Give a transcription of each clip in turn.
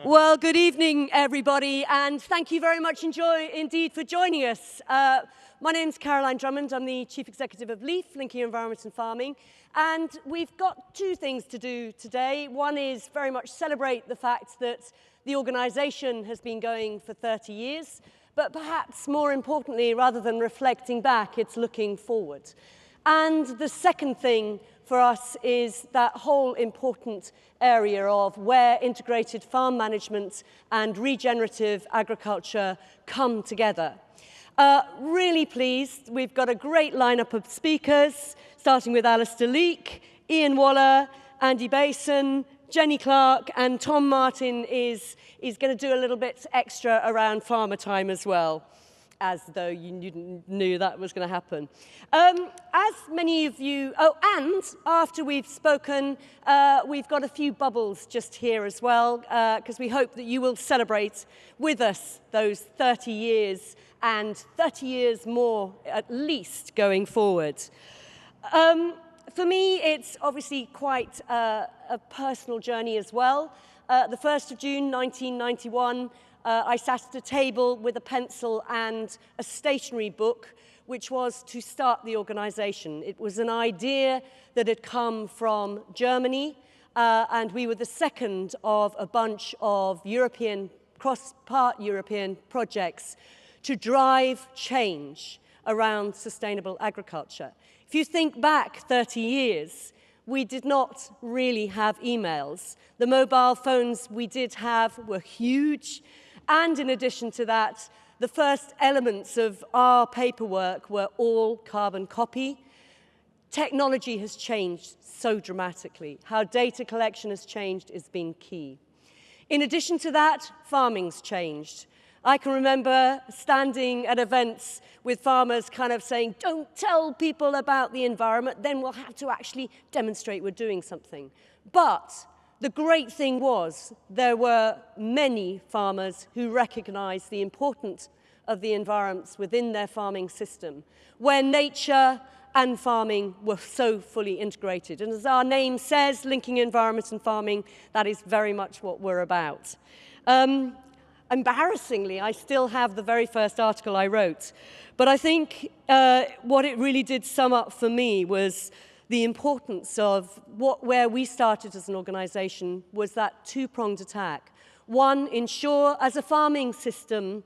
Well, good evening, everybody, and thank you very much indeed for joining us. My name's Caroline Drummond. I'm the Chief Executive of Leake, Linking Environment and Farming, and we've got two things to do today. One is very much celebrate the fact that the organisation has been going for 30 years, but perhaps more importantly, rather than reflecting back, it's looking forward. And the second thing for us is that whole important area of where integrated farm management and regenerative agriculture come together. Really pleased, we've got a great lineup of speakers, starting with Alastair Leake, Ian Waller, Andy Bason, Jenny Clark, and Tom Martin is going to do a little bit extra around farmer time as well, as though you knew that was going to happen. As many of you, and after we've spoken, we've got a few bubbles just here as well, because we hope that you will celebrate with us those 30 years and 30 years more at least going forward. For me, it's obviously quite a personal journey as well. The 1st of June 1991, I sat at a table with a pencil and a stationery book, which was to start the organisation. It was an idea that had come from Germany, and we were the second of a bunch of cross-part European projects to drive change around sustainable agriculture. If you think back 30 years, we did not really have emails. The mobile phones we did have were huge. And in addition to that, the first elements of our paperwork were all carbon copy. Technology has changed so dramatically. How data collection has changed has been key. In addition to that, farming's changed. I can remember standing at events with farmers kind of saying, don't tell people about the environment, then we'll have to actually demonstrate we're doing something. But the great thing was there were many farmers who recognized the importance of the environments within their farming system, where nature and farming were so fully integrated. And as our name says, linking environment and farming, that is very much what we're about. Embarrassingly, I still have the very first article I wrote. But I think what it really did sum up for me was the importance of where we started as an organisation was that two-pronged attack. One, ensure as a farming system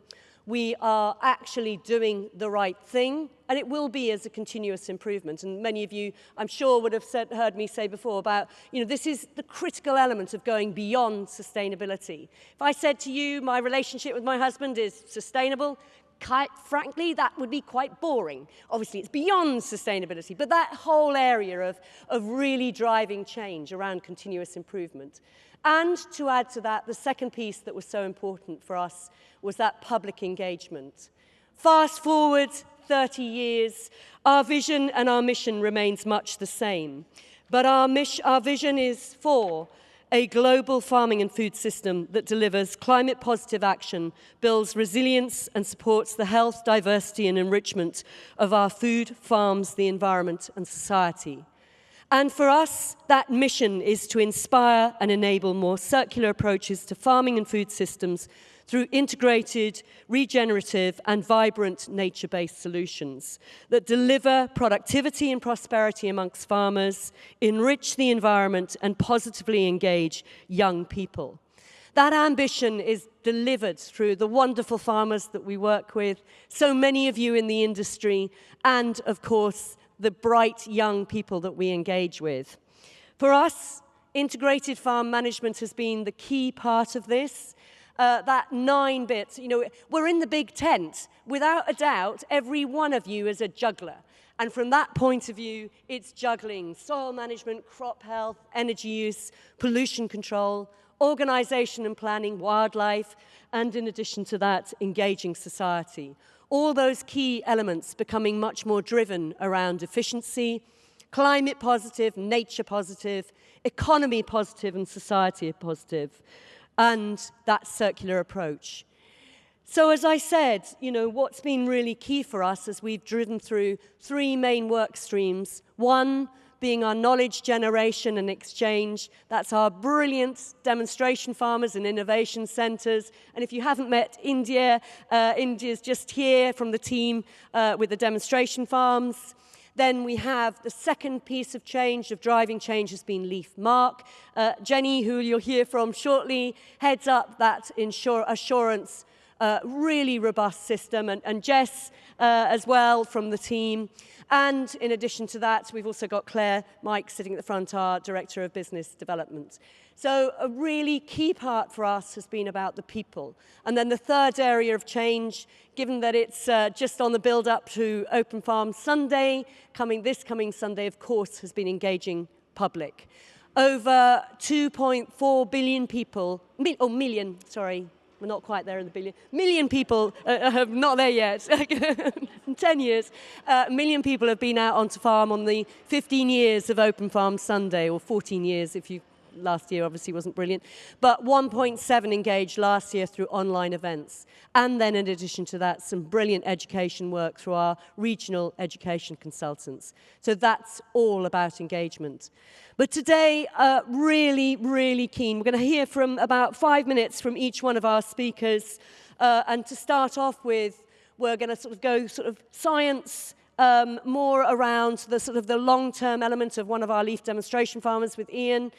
we are actually doing the right thing, and it will be as a continuous improvement. And many of you, I'm sure, would have heard me say before about, this is the critical element of going beyond sustainability. If I said to you, my relationship with my husband is sustainable, quite frankly, that would be quite boring. Obviously, it's beyond sustainability, but that whole area of really driving change around continuous improvement. And to add to that, the second piece that was so important for us was that public engagement. Fast forward 30 years, our vision and our mission remains much the same. But our vision is for a global farming and food system that delivers climate-positive action, builds resilience and supports the health, diversity and enrichment of our food, farms, the environment and society. And for us, that mission is to inspire and enable more circular approaches to farming and food systems through integrated, regenerative and vibrant nature-based solutions that deliver productivity and prosperity amongst farmers, enrich the environment and positively engage young people. That ambition is delivered through the wonderful farmers that we work with, so many of you in the industry, and of course, the bright young people that we engage with. For us, integrated farm management has been the key part of this. That 9 bits, we're in the big tent. Without a doubt, every one of you is a juggler. And from that point of view, it's juggling soil management, crop health, energy use, pollution control, organisation and planning, wildlife, and in addition to that, engaging society. All those key elements becoming much more driven around efficiency, climate positive, nature positive, economy positive, and society positive, and that circular approach. So as I said, what's been really key for us as we've driven through 3 main work streams. 1, being our knowledge generation and exchange. That's our brilliant demonstration farmers and innovation centres. And if you haven't met India, India's just here from the team with the demonstration farms. Then we have the second piece of change, of driving change, has been Leaf Mark. Jenny, who you'll hear from shortly, heads up that assurance, really robust system, and Jess as well from the team. And in addition to that, we've also got Claire Mike sitting at the front, our Director of Business Development. So a really key part for us has been about the people. And then the third area of change, given that it's just on the build-up to Open Farm Sunday, this coming Sunday, of course, has been engaging public. Over 2.4 billion people, million, sorry, we're not quite there in the billion. Million people, not there yet, 10 years. Million people have been out onto farm on the 15 years of Open Farm Sunday, or 14 years if you, last year obviously wasn't brilliant. But 1.7 engaged last year through online events. And then in addition to that, some brilliant education work through our regional education consultants. So that's all about engagement. But today, really, really keen. We're going to hear from about 5 minutes from each one of our speakers. And to start off with, we're going to sort of go sort of science, more around the long-term element of one of our leaf demonstration farmers with Ian.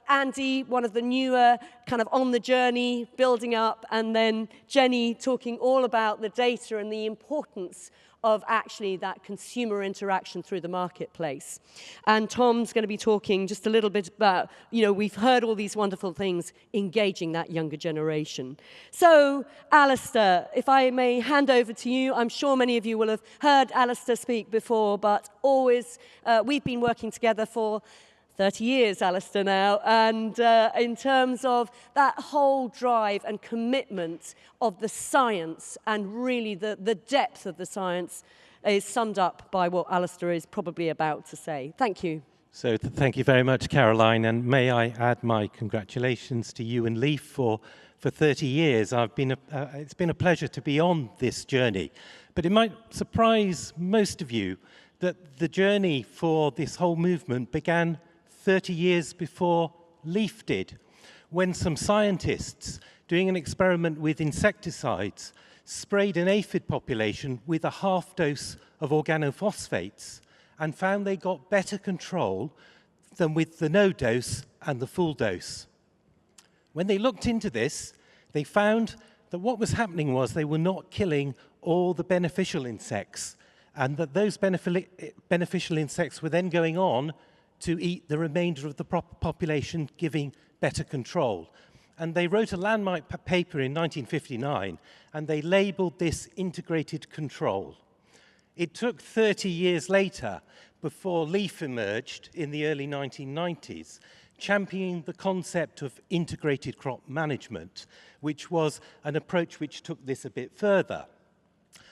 Andy, one of the newer, kind of on the journey, building up, and then Jenny talking all about the data and the importance of actually that consumer interaction through the marketplace. And Tom's going to be talking just a little bit about, we've heard all these wonderful things, engaging that younger generation. So, Alastair, if I may hand over to you, I'm sure many of you will have heard Alastair speak before, but always, we've been working together for 30 years, Alastair, now, and in terms of that whole drive and commitment of the science, and really the depth of the science is summed up by what Alastair is probably about to say. Thank you. So thank you very much, Caroline, and may I add my congratulations to you and Leaf for 30 years. It's been a pleasure to be on this journey, but it might surprise most of you that the journey for this whole movement began 30 years before Leaf did, when some scientists doing an experiment with insecticides sprayed an aphid population with a half dose of organophosphates and found they got better control than with the no dose and the full dose. When they looked into this, they found that what was happening was they were not killing all the beneficial insects, and that those beneficial insects were then going on to eat the remainder of the population, giving better control. And they wrote a landmark paper in 1959, and they labeled this integrated control. It took 30 years later before Leaf emerged in the early 1990s, championing the concept of integrated crop management, which was an approach which took this a bit further.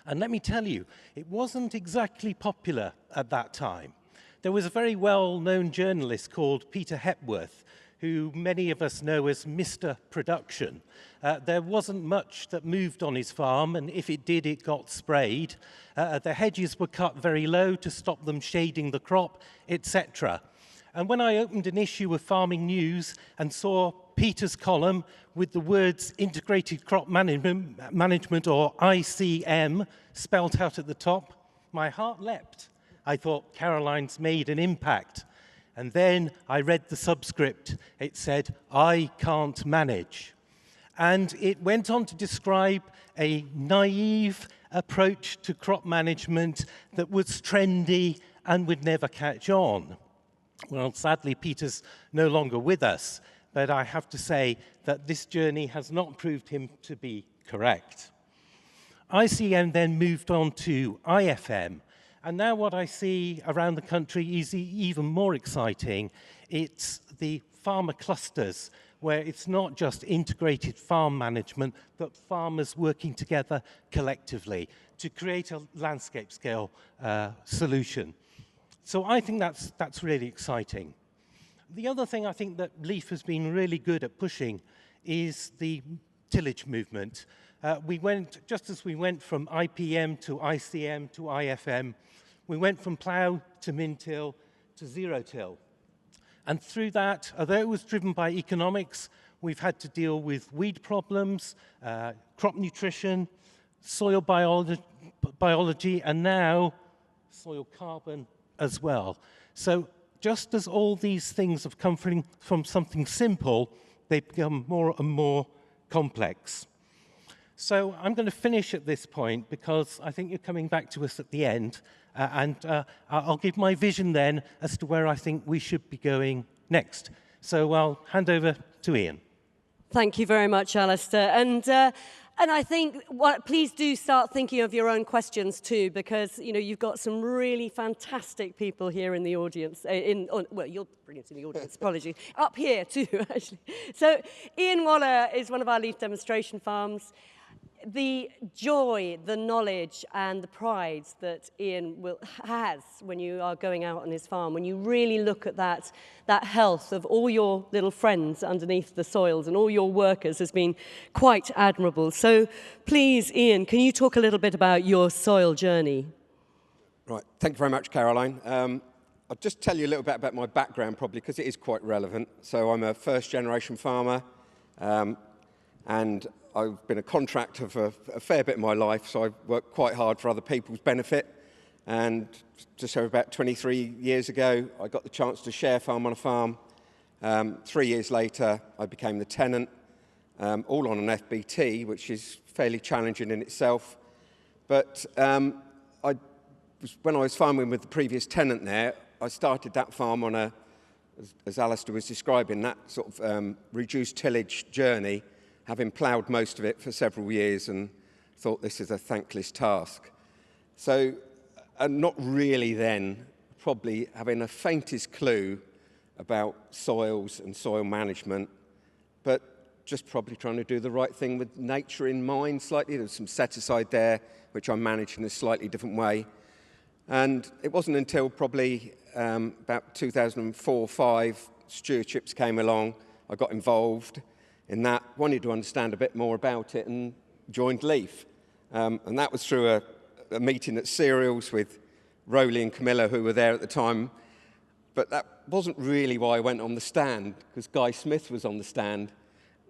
And let me tell you, it wasn't exactly popular at that time. There was a very well-known journalist called Peter Hepworth, who many of us know as Mr. Production. There wasn't much that moved on his farm, and if it did, it got sprayed. The hedges were cut very low to stop them shading the crop, etc. And when I opened an issue of Farming News and saw Peter's column with the words Integrated Crop Management, or ICM, spelt out at the top, my heart leapt. I thought, Caroline's made an impact. And then I read the subscript. It said, I can't manage. And it went on to describe a naive approach to crop management that was trendy and would never catch on. Well, sadly, Peter's no longer with us, but I have to say that this journey has not proved him to be correct. ICM then moved on to IFM. And now what I see around the country is even more exciting. It's the farmer clusters, where it's not just integrated farm management, but farmers working together collectively to create a landscape scale solution. So I think that's really exciting. The other thing I think that Leaf has been really good at pushing is the tillage movement. Just as we went from IPM to ICM to IFM, we went from plough to min-till to zero-till. And through that, although it was driven by economics, we've had to deal with weed problems, crop nutrition, soil biology, and now soil carbon as well. So just as all these things have come from something simple, they become more and more complex. So I'm going to finish at this point because I think you're coming back to us at the end, and I'll give my vision then as to where I think we should be going next. So I'll hand over to Ian. Thank you very much, Alastair. And I think, please do start thinking of your own questions too, because you've got some really fantastic people here in the audience. Well, you're brilliant in the audience, apologies. Up here too, actually. So Ian Waller is one of our Leaf demonstration farms. The joy, the knowledge, and the pride that Ian has when you are going out on his farm, when you really look at that health of all your little friends underneath the soils and all your workers has been quite admirable. So please, Ian, can you talk a little bit about your soil journey? Right, thank you very much, Caroline. I'll just tell you a little bit about my background, probably, because it is quite relevant. So I'm a first-generation farmer, and I've been a contractor for a fair bit of my life, so I've worked quite hard for other people's benefit. And just over about 23 years ago, I got the chance to share farm on a farm. 3 years later, I became the tenant, all on an FBT, which is fairly challenging in itself. But when I was farming with the previous tenant there, I started that farm on as Alastair was describing, that sort of reduced tillage journey, having ploughed most of it for several years and thought this is a thankless task. So, and not really then probably having a faintest clue about soils and soil management, but just probably trying to do the right thing with nature in mind slightly. There's some set aside there, which I managed in a slightly different way. And it wasn't until probably about 2004-05, stewardships came along, I got involved in that, wanted to understand a bit more about it and joined Leaf. And that was through a meeting at Cereals with Rowley and Camilla, who were there at the time. But that wasn't really why I went on the stand, because Guy Smith was on the stand.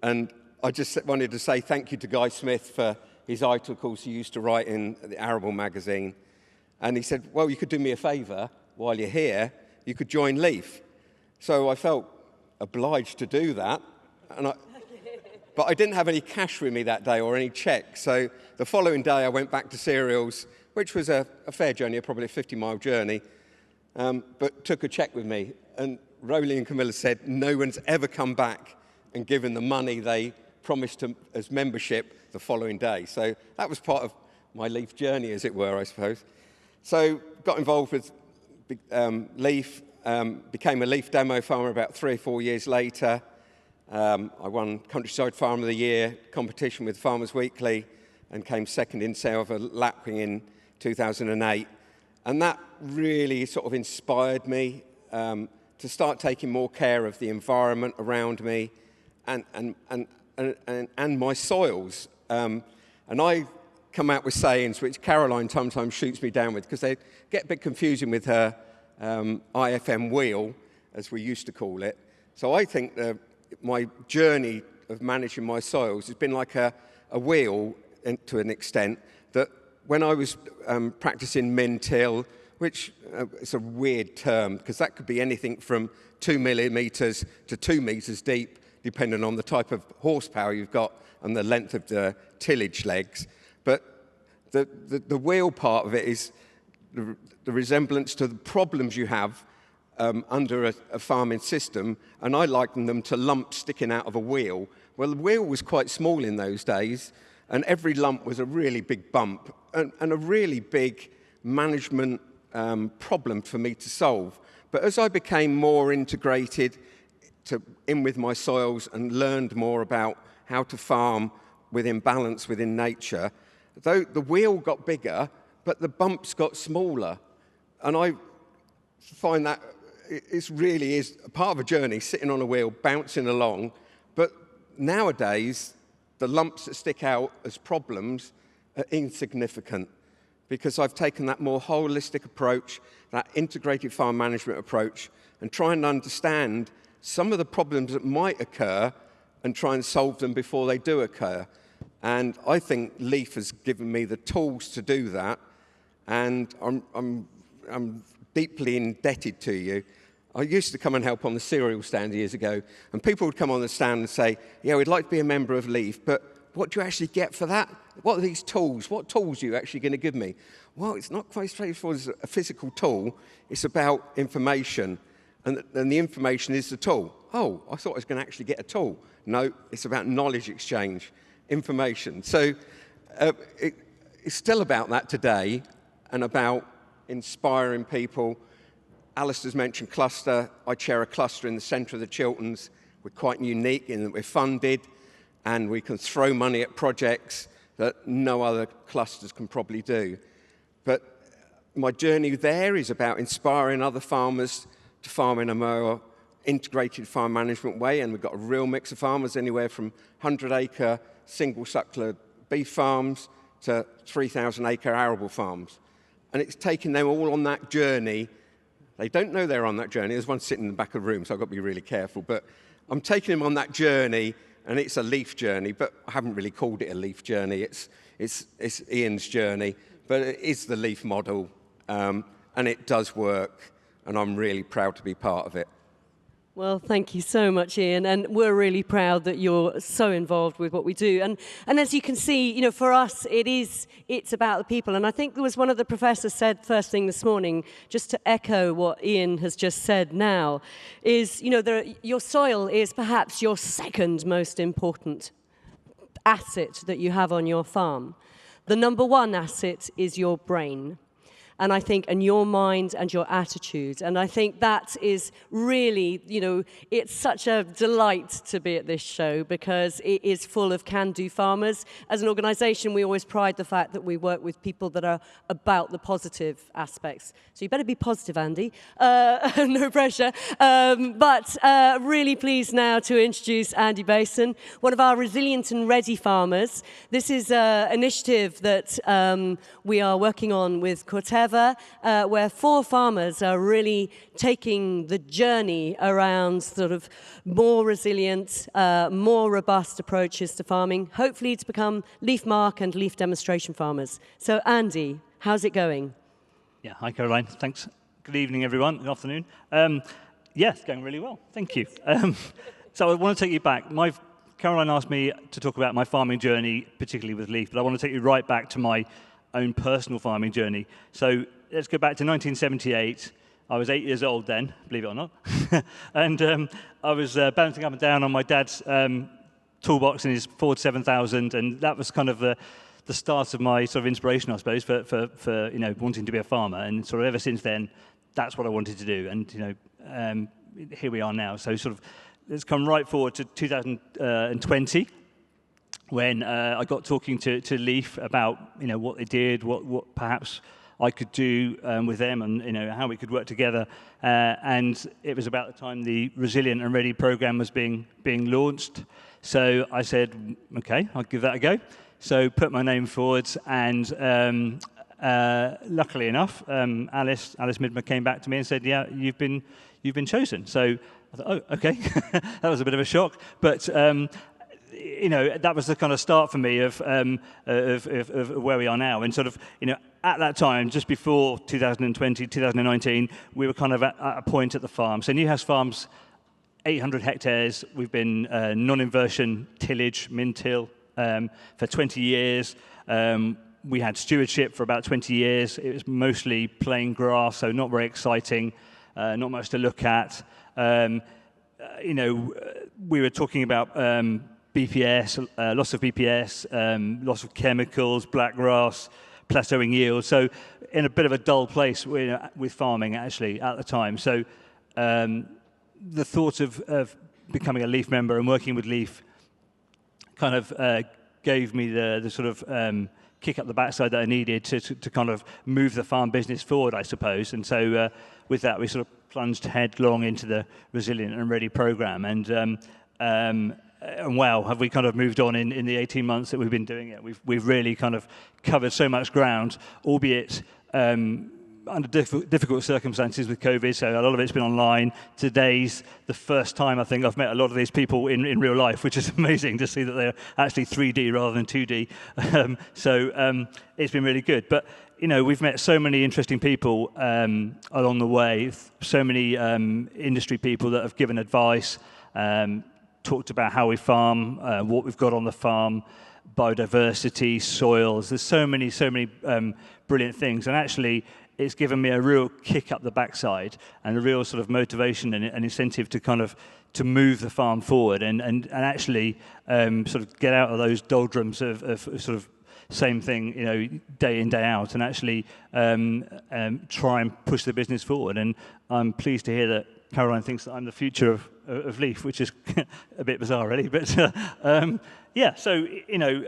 And I just wanted to say thank you to Guy Smith for his articles he used to write in the Arable magazine. And he said, well, you could do me a favour while you're here, you could join Leaf. So I felt obliged to do that. But I didn't have any cash with me that day or any cheque. So the following day I went back to Cereals, which was a fair journey, probably a 50-mile journey, but took a cheque with me. And Rowley and Camilla said no one's ever come back and given the money they promised as membership the following day. So that was part of my Leaf journey, as it were, I suppose. So got involved with Leaf, became a Leaf demo farmer about 3 or 4 years later. I won Countryside Farm of the Year competition with Farmers Weekly and came second in sale of a lapwing in 2008. And that really sort of inspired me to start taking more care of the environment around me and my soils. And I come out with sayings which Caroline sometimes shoots me down with because they get a bit confusing with her IFM wheel, as we used to call it. So I think my journey of managing my soils has been like a wheel to an extent, that when I was practicing min-till, which is a weird term because that could be anything from 2 millimetres to 2 metres deep, depending on the type of horsepower you've got and the length of the tillage legs. But the wheel part of it is the resemblance to the problems you have under a farming system, and I liken them to lumps sticking out of a wheel. Well, the wheel was quite small in those days, and every lump was a really big bump and a really big management problem for me to solve. But as I became more integrated in with my soils and learned more about how to farm within balance within nature, though the wheel got bigger, but the bumps got smaller. And I find that it really is a part of a journey, sitting on a wheel, bouncing along. But nowadays, the lumps that stick out as problems are insignificant. because I've taken that more holistic approach, that integrated farm management approach, and try and understand some of the problems that might occur and try and solve them before they do occur. And I think Leaf has given me the tools to do that, and I'm deeply indebted to you. I used to come and help on the cereal stand years ago, and people would come on the stand and say, yeah, we'd like to be a member of Leaf, but what do you actually get for that? What are these tools? What tools are you actually going to give me? Well, it's not quite straightforward as a physical tool. It's about information, and the information is the tool. Oh, I thought I was going to actually get a tool. No, it's about knowledge exchange, information. So it's still about that today, and about inspiring people. Alastair's mentioned cluster. I chair a cluster in the centre of the Chilterns. We're quite unique in that we're funded, and we can throw money at projects that no other clusters can probably do. But my journey there is about inspiring other farmers to farm in a more integrated farm management way, and we've got a real mix of farmers, anywhere from 100-acre single suckler beef farms to 3,000-acre arable farms. And it's taking them all on that journey. They don't know they're on that journey. There's one sitting in the back of the room, so I've got to be really careful. But I'm taking them on that journey, and it's a Leaf journey, but I haven't really called it a Leaf journey. It's Ian's journey, but it is the Leaf model, and it does work, and I'm really proud to be part of it. Well, thank you so much, Ian, and we're really proud that you're so involved with what we do. And as you can see, you know, for us, it's about the people. And I think there was one of the professors said first thing this morning, just to echo what Ian has just said now, is, you know, your soil is perhaps your second most important asset that you have on your farm. The number one asset is your brain. And I think, and your mind and your attitude. And I think that is really, you know, it's such a delight to be at this show because it is full of can-do farmers. As an organisation, we always pride the fact that we work with people that are about the positive aspects. So you better be positive, Andy. No pressure. But really pleased now to introduce Andy Bason, one of our resilient and ready farmers. This is an initiative that we are working on with Corteva, where 4 farmers are really taking the journey around sort of more resilient, more robust approaches to farming, hopefully to become leaf mark and leaf demonstration farmers. So Andy, how's it going? Yeah, hi Caroline, thanks. Good evening everyone, good afternoon. Yeah, it's going really well, thank you. So I want to take you back. Caroline asked me to talk about my farming journey, particularly with Leaf, but I want to take you right back to my own personal farming journey. So let's go back to 1978. I was 8 years old then, believe it or not. And I was bouncing up and down on my dad's toolbox in his Ford 7000, and that was kind of the start of my sort of inspiration, I suppose, for you know, wanting to be a farmer. And sort of ever since then, that's what I wanted to do. And you know, here we are now. So sort of let's come right forward to 2020. When I got talking to Leaf about, you know, what they did, what perhaps I could do with them, and you know how we could work together. And it was about the time the Resilient and Ready program was being launched. So I said, okay, I'll give that a go. So put my name forward, and luckily enough, Alice Midmer came back to me and said, yeah, you've been chosen. So I thought, oh, okay, that was a bit of a shock, but. You know, that was the kind of start for me of where we are now. And sort of, you know, at that time, just before 2020, 2019, we were kind of at a point at the farm. So Newhouse Farm's 800 hectares. We've been non-inversion tillage, min-till, for 20 years. We had stewardship for about 20 years. It was mostly plain grass, so not very exciting, not much to look at. You know, we were talking about BPS, loss of BPS, loss of chemicals, black grass, plateauing yield. So in a bit of a dull place with farming, actually, at the time. So the thought of becoming a Leaf member and working with Leaf kind of gave me the sort of kick up the backside that I needed to kind of move the farm business forward, I suppose. And so with that, we sort of plunged headlong into the Resilient and Ready program. And and wow, have we kind of moved on in the 18 months that we've been doing it. We've really kind of covered so much ground, albeit under difficult circumstances with COVID, so a lot of it's been online. Today's the first time I think I've met a lot of these people in real life, which is amazing to see that they're actually 3D rather than 2D. It's been really good. But you know, we've met so many interesting people along the way, so many industry people that have given advice, talked about how we farm, what we've got on the farm, biodiversity, soils. There's so many brilliant things, and actually it's given me a real kick up the backside and a real sort of motivation and incentive to kind of to move the farm forward and actually sort of get out of those doldrums of sort of same thing, you know, day in, day out, and actually try and push the business forward. And I'm pleased to hear that Caroline thinks that I'm the future of Leaf, which is a bit bizarre, really. But yeah, so you know,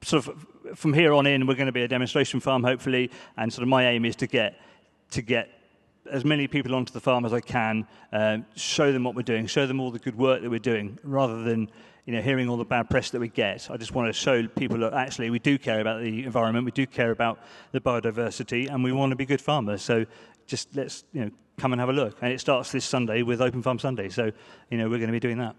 sort of from here on in, we're going to be a demonstration farm, hopefully, and sort of my aim is to get as many people onto the farm as I can, show them what we're doing, show them all the good work that we're doing, rather than hearing all the bad press that we get. I just want to show people that actually we do care about the environment, we do care about the biodiversity, and we want to be good farmers. So just let's come and have a look. And it starts this Sunday with Open Farm Sunday. So we're going to be doing that.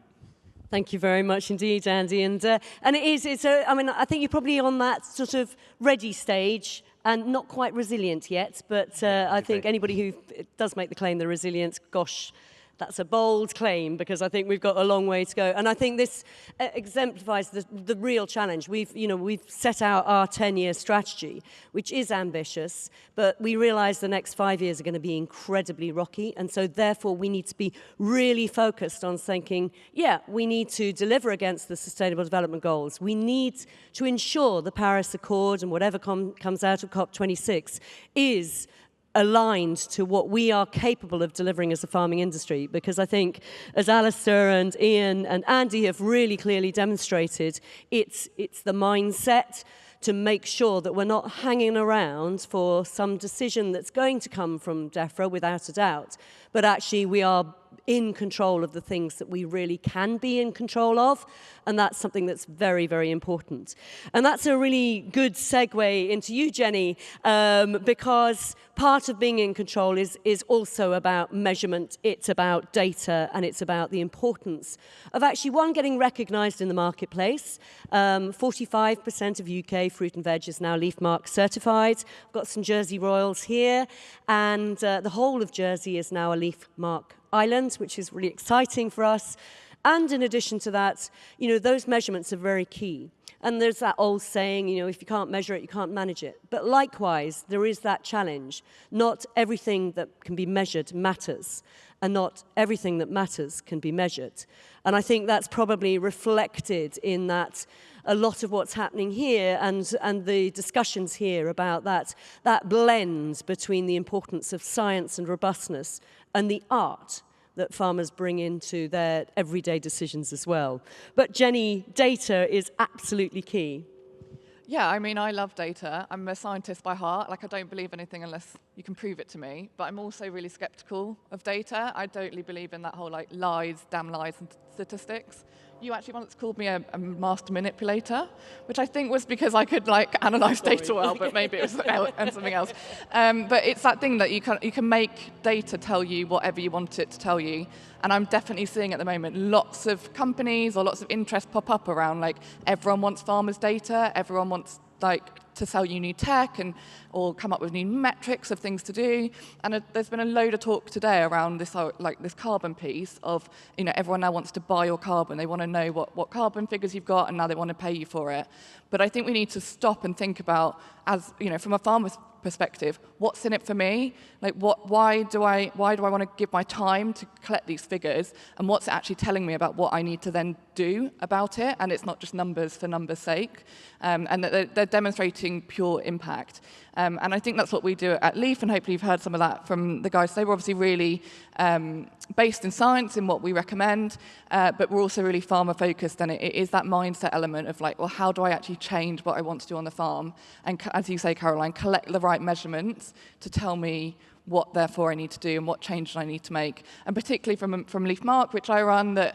Thank you very much indeed, Andy. And I mean, I think you're probably on that sort of ready stage and not quite resilient yet. But I think anybody who does make the claim they're resilient, gosh, that's a bold claim, because I think we've got a long way to go. And I think this exemplifies the real challenge. We've set out our 10-year strategy, which is ambitious, but we realize the next 5 years are going to be incredibly rocky. And so therefore we need to be really focused on thinking, yeah, we need to deliver against the Sustainable Development Goals. We need to ensure the Paris Accord and whatever comes out of COP26 is aligned to what we are capable of delivering as a farming industry. Because I think, as Alastair and Ian and Andy have really clearly demonstrated, it's the mindset to make sure that we're not hanging around for some decision that's going to come from DEFRA, without a doubt, but actually we are in control of the things that we really can be in control of, and that's something that's very, very important. And that's a really good segue into you, Jenny, because part of being in control is also about measurement, it's about data, and it's about the importance of actually, one, getting recognised in the marketplace. 45% of UK fruit and veg is now Leaf Mark certified. We've got some Jersey Royals here, and the whole of Jersey is now a Leaf Mark island, which is really exciting for us. And in addition to that, those measurements are very key. And there's that old saying, if you can't measure it, you can't manage it. But likewise, there is that challenge. Not everything that can be measured matters, and not everything that matters can be measured. And I think that's probably reflected in that a lot of what's happening here and the discussions here about that blend between the importance of science and robustness and the art that farmers bring into their everyday decisions as well. But Jenny, data is absolutely key. Yeah, I mean, I love data. I'm a scientist by heart. I don't believe anything unless you can prove it to me. But I'm also really skeptical of data. I totally believe in that whole lies, damn lies, and statistics. You actually once called me a master manipulator, which I think was because I could analyze data well, but maybe it was something else. But it's that thing that you can make data tell you whatever you want it to tell you. And I'm definitely seeing at the moment lots of companies or lots of interest pop up around everyone wants farmers' data, everyone wants to sell you new tech or come up with new metrics of things to do. And there's been a load of talk today around this this carbon piece of, everyone now wants to buy your carbon. They want to know what carbon figures you've got, and now they want to pay you for it. But I think we need to stop and think about, as from a farmer's perspective, what's in it for me? Why do I want to give my time to collect these figures, and what's it actually telling me about what I need to then do about it? And it's not just numbers for numbers' sake, and that they're demonstrating pure impact. And I think that's what we do at Leaf, and hopefully you've heard some of that from the guys. They were obviously really based in science in what we recommend, but we're also really farmer-focused, and it is that mindset element of well, how do I actually change what I want to do on the farm? And as you say, Caroline, collect the right right measurements to tell me what, therefore, I need to do and what changes I need to make. And particularly from Leaf Mark, which I run, that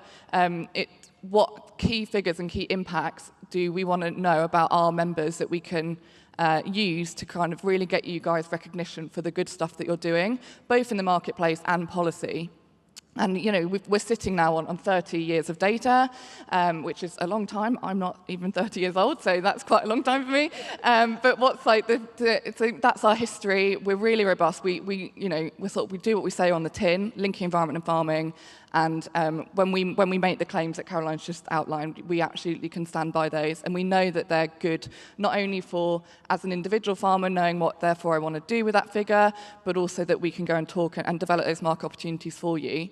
what key figures and key impacts do we want to know about our members that we can use to kind of really get you guys recognition for the good stuff that you're doing, both in the marketplace and policy. And, you know, we're sitting now on 30 years of data, which is a long time. I'm not even 30 years old, so that's quite a long time for me. But what's like, so that's our history. We're really robust. We do what we say on the tin, linking environment and farming. And when we make the claims that Caroline's just outlined, we absolutely can stand by those. And we know that they're good, not only for, as an individual farmer, knowing what, therefore, I want to do with that figure, but also that we can go and talk and develop those market opportunities for you.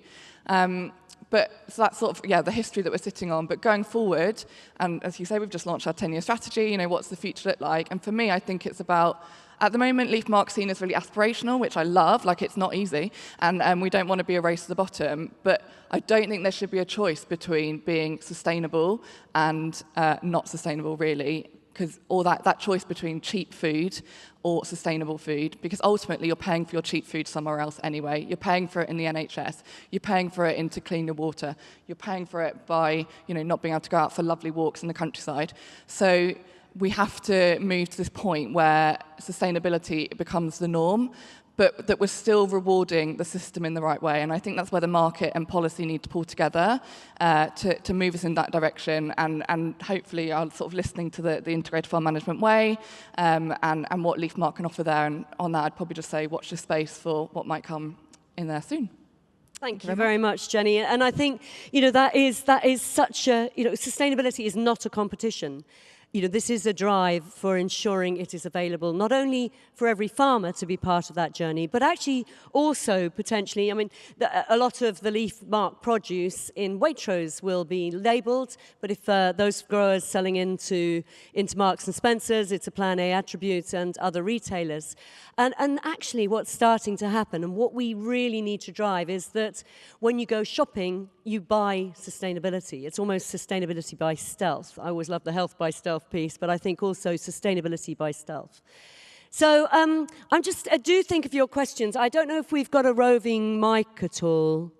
But so that's sort of, yeah, the history that we're sitting on. But going forward, and as you say, we've just launched our 10-year strategy, you know, what's the future look like? And for me, I think it's about, at the moment, Leaf Mark's seen as really aspirational, which I love, like it's not easy, and we don't want to be a race to the bottom, but I don't think there should be a choice between being sustainable and not sustainable, really, because or that choice between cheap food or sustainable food, because ultimately you're paying for your cheap food somewhere else anyway. You're paying for it in the NHS. You're paying for it to clean your water. You're paying for it by, you know, not being able to go out for lovely walks in the countryside. So we have to move to this point where sustainability becomes the norm, but that we're still rewarding the system in the right way. And I think that's where the market and policy need to pull together to move us in that direction. And hopefully I'll sort of listening to the integrated farm management way and what Leaf Mark can offer there. And on that, I'd probably just say watch the space for what might come in there soon. Thank you very much, Jenny. And I think, you know, that is such a, you know, sustainability is not a competition. You know, this is a drive for ensuring it is available not only for every farmer to be part of that journey, but actually also potentially, I mean, a lot of the Leaf Mark produce in Waitrose will be labelled, but if those growers selling into Marks and Spencer's, it's a Plan A attribute and other retailers. And actually what's starting to happen and what we really need to drive is that when you go shopping, you buy sustainability. It's almost sustainability by stealth. I always love the health by stealth piece, but I think also sustainability by stealth. So I do think of your questions. I don't know if we've got a roving mic at all.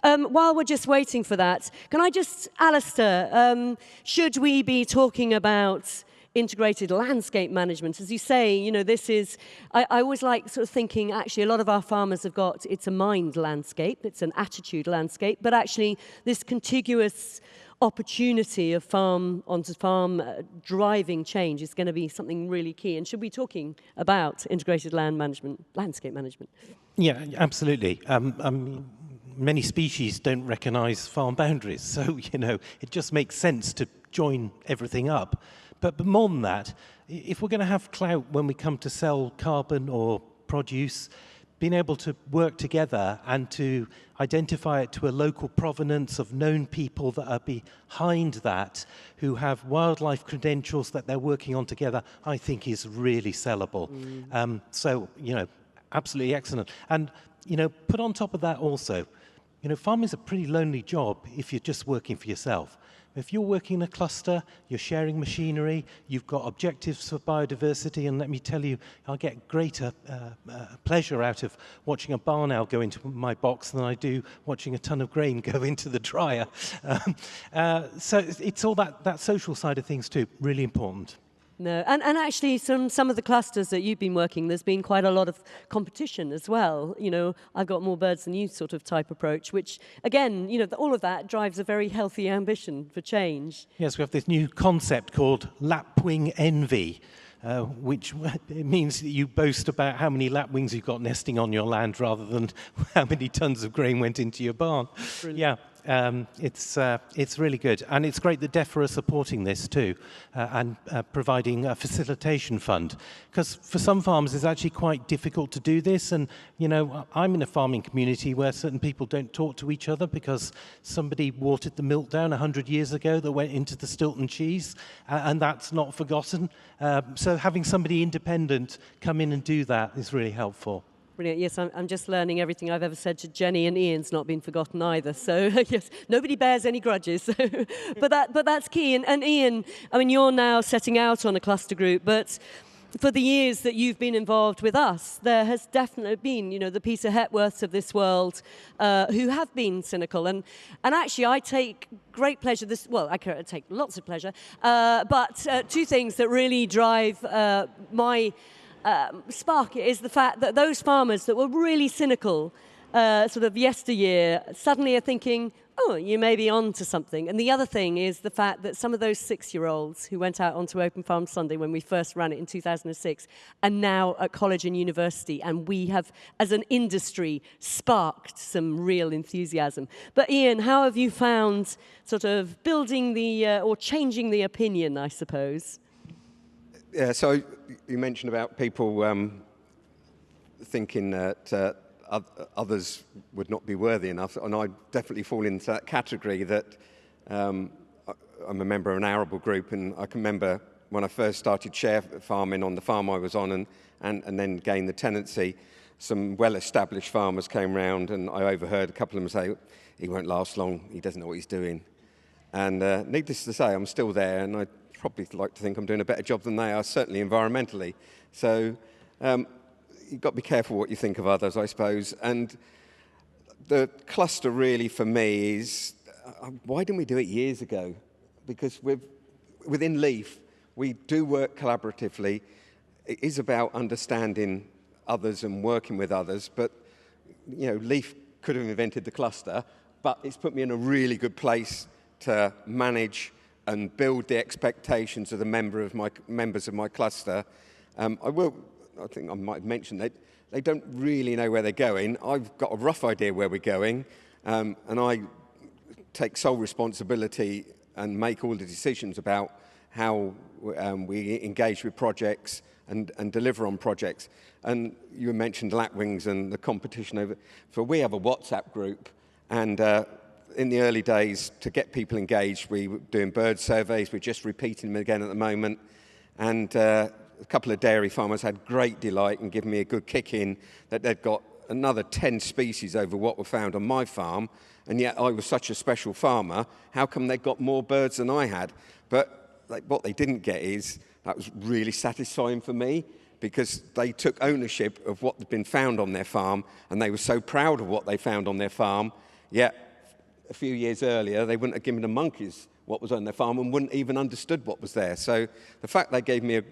While we're just waiting for that, can I just, Alastair, should we be talking about integrated landscape management? As you say, you know, this is, I always like sort of thinking, actually, a lot of our farmers have got, it's a mind landscape, it's an attitude landscape, but actually this contiguous opportunity of farm onto farm driving change is going to be something really key. And should we be talking about integrated land management, landscape management? Yeah, absolutely. Many species don't recognise farm boundaries, so, you know, it just makes sense to join everything up. But more than that, if we're going to have clout when we come to sell carbon or produce, being able to work together and to identify it to a local provenance of known people that are behind that, who have wildlife credentials that they're working on together, I think is really sellable. So, you know, absolutely excellent. And, you know, put on top of that also, you know, farming is a pretty lonely job if you're just working for yourself. If you're working in a cluster, you're sharing machinery, you've got objectives for biodiversity, and let me tell you, I get greater pleasure out of watching a barn owl go into my box than I do watching a ton of grain go into the dryer. So it's all that social side of things too, really important. No, and actually some of the clusters that you've been working, there's been quite a lot of competition as well. You know, I've got more birds than you sort of type approach, which again, you know, all of that drives a very healthy ambition for change. Yes, we have this new concept called lapwing envy, which means that you boast about how many lapwings you've got nesting on your land rather than how many tons of grain went into your barn. Brilliant. Yeah. It's really good, and it's great that DEFRA are supporting this too, and providing a facilitation fund, because for some farmers it's actually quite difficult to do this. And you know, I'm in a farming community where certain people don't talk to each other because somebody watered the milk down 100 years ago that went into the Stilton cheese, and that's not forgotten. So having somebody independent come in and do that is really helpful. Brilliant. Yes, I'm just learning everything I've ever said to Jenny, and Ian's not been forgotten either. So yes, nobody bears any grudges. but that's key. And Ian, I mean, you're now setting out on a cluster group, but for the years that you've been involved with us, there has definitely been, the Peter Hepworths of this world who have been cynical. And actually, I take great pleasure, I take lots of pleasure, but two things that really drive my spark is the fact that those farmers that were really cynical sort of yesteryear suddenly are thinking, oh, you may be on to something. And the other thing is the fact that some of those 6-year-olds who went out onto Open Farm Sunday when we first ran it in 2006 are now at college and university, and we have, as an industry, sparked some real enthusiasm. But Ian, how have you found sort of building or changing the opinion, I suppose? Yeah, so you mentioned about people thinking that others would not be worthy enough, and I definitely fall into that category. That I'm a member of an arable group, and I can remember when I first started share farming on the farm I was on, and then gained the tenancy, some well-established farmers came round, and I overheard a couple of them say, he won't last long, he doesn't know what he's doing. And needless to say, I'm still there, and I probably like to think I'm doing a better job than they are, certainly environmentally. So you've got to be careful what you think of others, I suppose. And the cluster really for me is, why didn't we do it years ago? Because within Leaf, we do work collaboratively. It is about understanding others and working with others, but Leaf could have invented the cluster, but it's put me in a really good place to manage and build the expectations of the members of my cluster. I think I might have mentioned they don't really know where they're going. I've got a rough idea where we're going, and I take sole responsibility and make all the decisions about how we engage with projects and deliver on projects. And you mentioned lapwings and the competition over. So we have a WhatsApp group, and in the early days, to get people engaged, we were doing bird surveys. We're just repeating them again at the moment, and a couple of dairy farmers had great delight and given me a good kick in that they'd got another 10 species over what were found on my farm, and yet I was such a special farmer. How come they got more birds than I had? But what they didn't get is, that was really satisfying for me, because they took ownership of what had been found on their farm, and they were so proud of what they found on their farm, yet a few years earlier they wouldn't have given the monkeys what was on their farm and wouldn't even understood what was there. So the fact they gave me a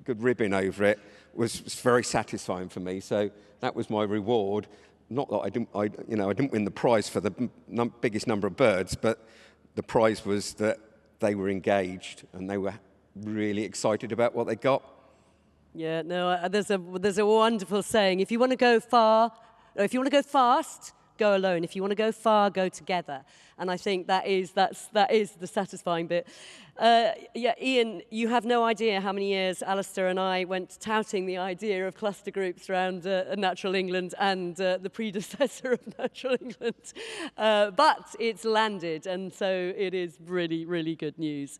good ribbon over it was very satisfying for me. So that was my reward. Not that I didn't win the prize for the biggest number of birds, but the prize was that they were engaged and they were really excited about what they got. Yeah, no, there's a wonderful saying: if you want to go far, or if you want to go fast, go alone. If you want to go far, go together. And I think that is the satisfying bit. Ian, you have no idea how many years Alastair and I went touting the idea of cluster groups around Natural England and the predecessor of Natural England. But it's landed, and so it is really, really good news.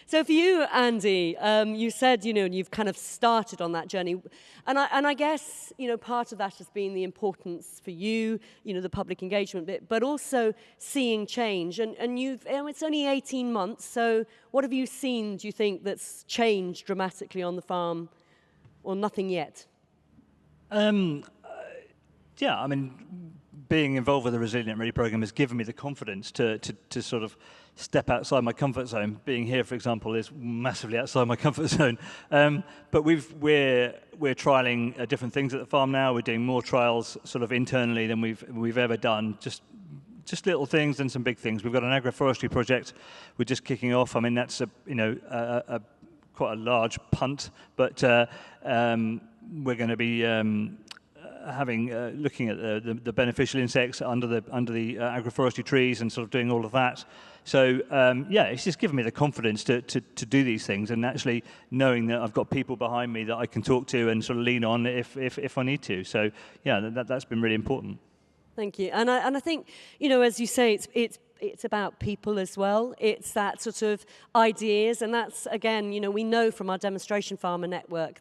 So for you, Andy, you said, you've kind of started on that journey. And I guess, part of that has been the importance for you, the public engagement bit, but also seeing change. And it's only 18 months, so what have you seen, do you think, that's changed dramatically on the farm, or nothing yet? Being involved with the Resilient Ready program has given me the confidence to sort of step outside my comfort zone. Being here, for example, is massively outside my comfort zone. But we're trialing different things at the farm now. We're doing more trials sort of internally than we've ever done. Just little things and some big things. We've got an agroforestry project we're just kicking off. I mean, that's a quite a large punt, but we're going to be looking at the beneficial insects under the agroforestry trees and sort of doing all of that. So it's just given me the confidence to do these things, and actually knowing that I've got people behind me that I can talk to and sort of lean on if I need to. So that's been really important. Thank you. And I think, as you say, it's about people as well. It's that sort of ideas, and that's, again, you know, we know from our demonstration farmer network,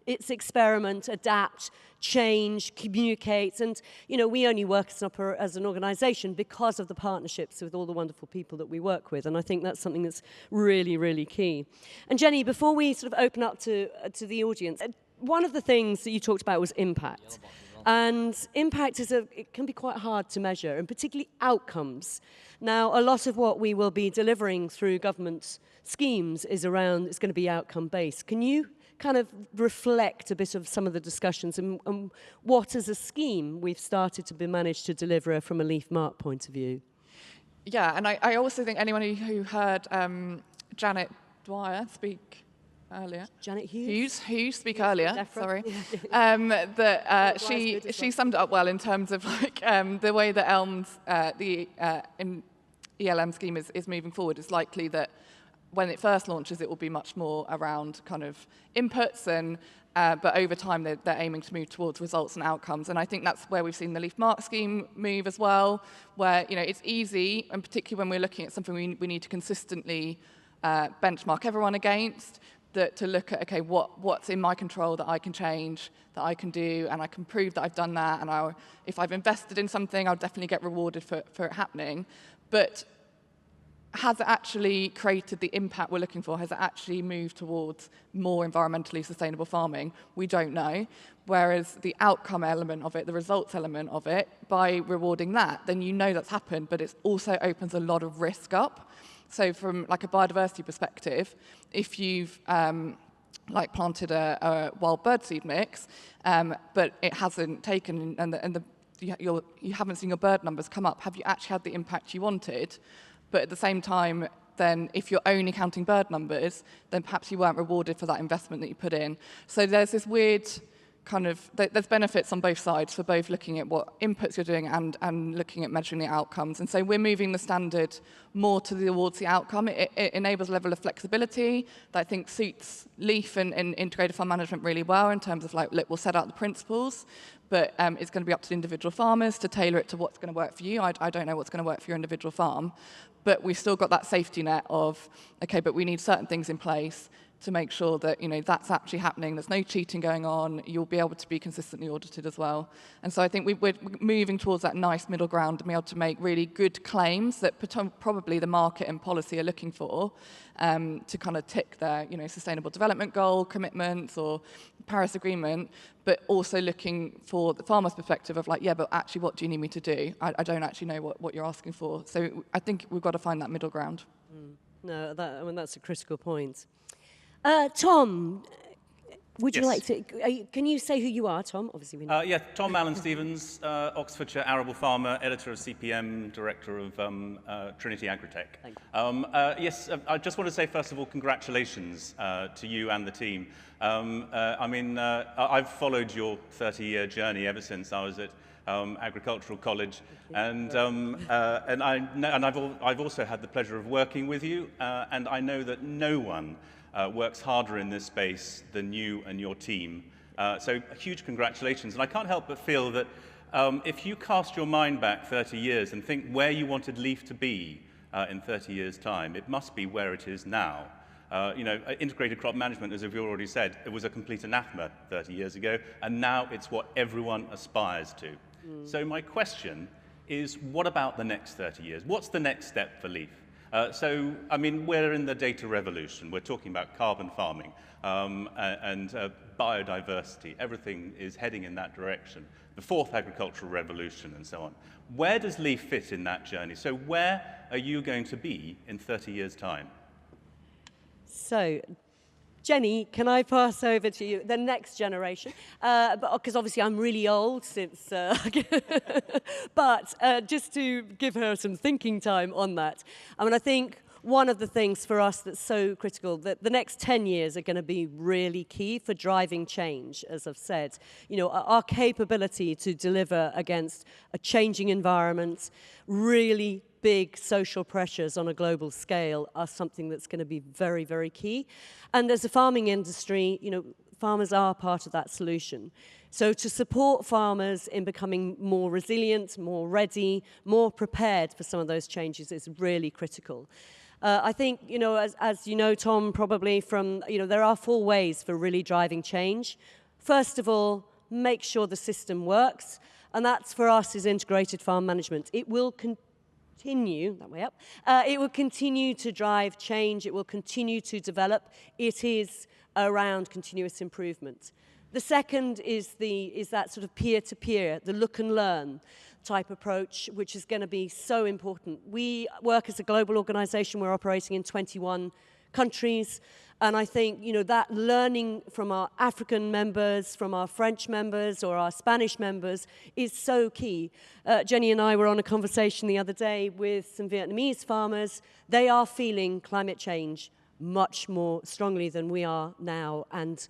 it's experiment, adapt, change, communicate, and, you know, we only work as an organisation because of the partnerships with all the wonderful people that we work with, and I think that's something that's really, really key. And Jenny, before we sort of open up to the audience, one of the things that you talked about was impact. And impact it can be quite hard to measure, and particularly outcomes. Now, a lot of what we will be delivering through government schemes it's going to be outcome-based. Can you kind of reflect a bit of some of the discussions and what, as a scheme, we've started to manage to deliver from a Leaf Mark point of view? Yeah, and I also think anyone who heard Janet Dwyer speak earlier. Janet Hughes speak earlier, sorry. That she summed it up well in terms of like the way that ELM's the ELM scheme is moving forward. It's likely that when it first launches, it will be much more around kind of inputs and but over time they're aiming to move towards results and outcomes. And I think that's where we've seen the Leaf Mark scheme move as well, where, you know, it's easy, and particularly when we're looking at something we need to consistently benchmark everyone against, to look at, okay, what's in my control that I can change, that I can do, and I can prove that I've done that, and if I've invested in something, I'll definitely get rewarded for it happening. But has it actually created the impact we're looking for? Has it actually moved towards more environmentally sustainable farming? We don't know. Whereas the outcome element of it, the results element of it, by rewarding that, then you know that's happened, but it also opens a lot of risk up. So from like a biodiversity perspective, if you've like planted a wild bird seed mix, but it hasn't taken, and you haven't seen your bird numbers come up, have you actually had the impact you wanted? But at the same time, then if you're only counting bird numbers, then perhaps you weren't rewarded for that investment that you put in. So there's this weird kind of, there's benefits on both sides for both looking at what inputs you're doing and looking at measuring the outcomes. And so we're moving the standard more towards the outcome. It enables a level of flexibility that I think suits Leaf and integrated farm management really well in terms of like, look, we'll set out the principles, but it's going to be up to the individual farmers to tailor it to what's going to work for you. I don't know what's going to work for your individual farm, but we've still got that safety net of, okay, but we need certain things in place to make sure that, you know, that's actually happening, there's no cheating going on, you'll be able to be consistently audited as well. And so I think we're moving towards that nice middle ground and be able to make really good claims that probably the market and policy are looking for to kind of tick their, you know, sustainable development goal, commitments or Paris Agreement, but also looking for the farmer's perspective of like, yeah, but actually what do you need me to do? I don't actually know what you're asking for. So I think we've got to find that middle ground. No, I mean, that's a critical point. Tom, would you like to, can you say who you are, Tom? Obviously we know. Yeah, Tom Allen Stevens, Oxfordshire arable farmer, editor of CPM, director of Trinity Agritech. Thank you. Yes, I just want to say, first of all, congratulations to you and the team. I mean, I've followed your 30-year journey ever since I was at Agricultural College, and I've also had the pleasure of working with you, and I know that no one works harder in this space than you and your team. So huge congratulations. And I can't help but feel that if you cast your mind back 30 years and think where you wanted Leaf to be in 30 years' time, it must be where it is now. You know, integrated crop management, as you've already said, it was a complete anathema 30 years ago, and now it's what everyone aspires to. So my question is, what about the next 30 years? What's the next step for Leaf? So, I mean, we're in the data revolution. We're talking about carbon farming and biodiversity. Everything is heading in that direction. The fourth agricultural revolution and so on. Where does Leaf fit in that journey? So where are you going to be in 30 years' time? So, Jenny, can I pass over to you, the next generation? Because obviously I'm really old since, but just to give her some thinking time on that. I mean, I think one of the things for us that's so critical, that the next 10 years are going to be really key for driving change, as I've said. You know, our capability to deliver against a changing environment, really big social pressures on a global scale are something that's going to be very, very key. And as a farming industry, you know, farmers are part of that solution. So to support farmers in becoming more resilient, more ready, more prepared for some of those changes is really critical. I think, as you know, Tom, probably from, there are 4 ways for really driving change. First of all, make sure the system works, and that's for us is integrated farm management. It will continue, that way up, it will continue to drive change, it will continue to develop. It is around continuous improvement. The second is that sort of peer-to-peer, the look and learn type approach, which is going to be so important. We work as a global organization, we're operating in 21 countries, and I think, that learning from our African members, from our French members or our Spanish members is so key. Jenny and I were on a conversation the other day with some Vietnamese farmers. They are feeling climate change much more strongly than we are now, and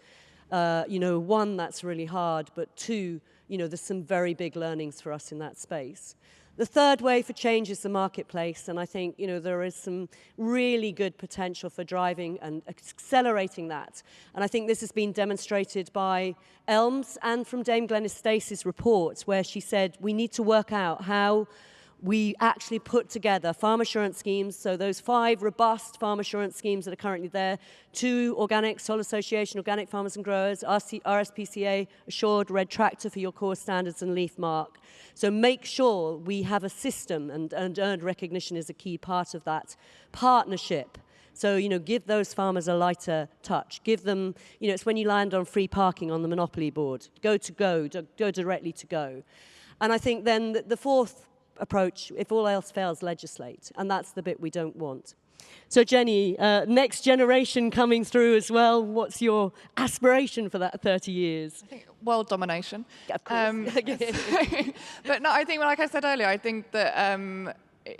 one, that's really hard, but 2, there's some very big learnings for us in that space. The third way for change is the marketplace, and I think, there is some really good potential for driving and accelerating that. And I think this has been demonstrated by Elms and from Dame Glenys Stacey's report, where she said we need to work out how we actually put together farm assurance schemes, so those 5 robust farm assurance schemes that are currently there, 2 organic, Soil Association, Organic Farmers and Growers, RSPCA, Assured, Red Tractor for your core standards, and Leaf Mark. So make sure we have a system, and earned recognition is a key part of that partnership. So, give those farmers a lighter touch. Give them, it's when you land on free parking on the Monopoly board. Go directly to go. And I think then the fourth approach, if all else fails, legislate, and that's the bit we don't want. So Jenny, next generation coming through as well, what's your aspiration for that 30 years? I think world domination. Yeah, of course. But no, I think, like I said earlier, I think that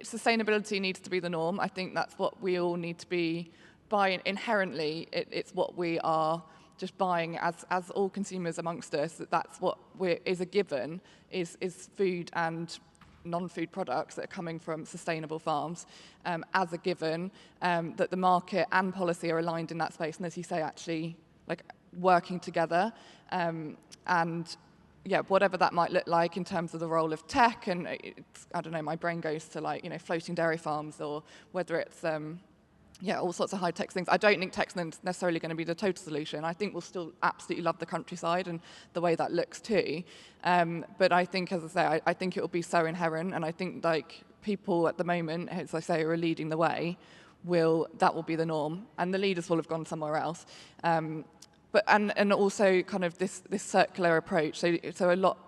sustainability needs to be the norm. I think that's what we all need to be buying inherently. It's what we are just buying as all consumers amongst us. That's what is a given, is food and non-food products that are coming from sustainable farms as a given, that the market and policy are aligned in that space, and as you say, actually working together, and whatever that might look like in terms of the role of tech, and I don't know, my brain goes to floating dairy farms, or whether it's all sorts of high-tech things. I don't think tech's necessarily going to be the total solution. I think we'll still absolutely love the countryside and the way that looks too. But I think, as I say, I think it will be so inherent, and I think people at the moment, as I say, who are leading the way, that will be the norm, and the leaders will have gone somewhere else. But also kind of this circular approach. So a lot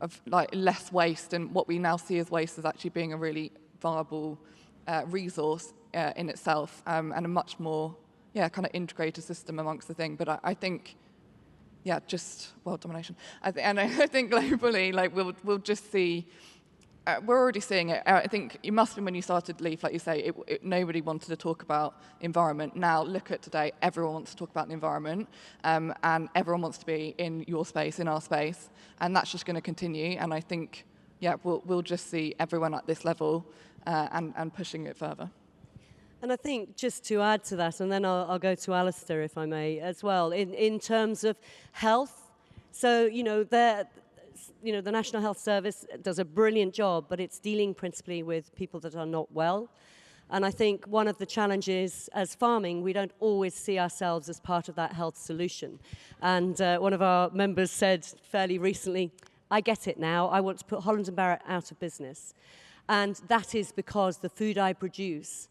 of less waste, and what we now see as waste as actually being a really viable resource in itself, and a much more kind of integrated system amongst the thing. But I think just world domination. I think globally, we'll just see. We're already seeing it. I think it must have been when you started Leaf, like you say, nobody wanted to talk about environment. Now look at today, everyone wants to talk about the environment, and everyone wants to be in your space, in our space, and that's just going to continue. And I think, we'll just see everyone at this level and pushing it further. And I think just to add to that, and then I'll go to Alastair, if I may, as well, in terms of health. So, the National Health Service does a brilliant job, but it's dealing principally with people that are not well. And I think one of the challenges as farming, we don't always see ourselves as part of that health solution. And one of our members said fairly recently, I get it now, I want to put Holland & Barrett out of business. And that is because the food I produce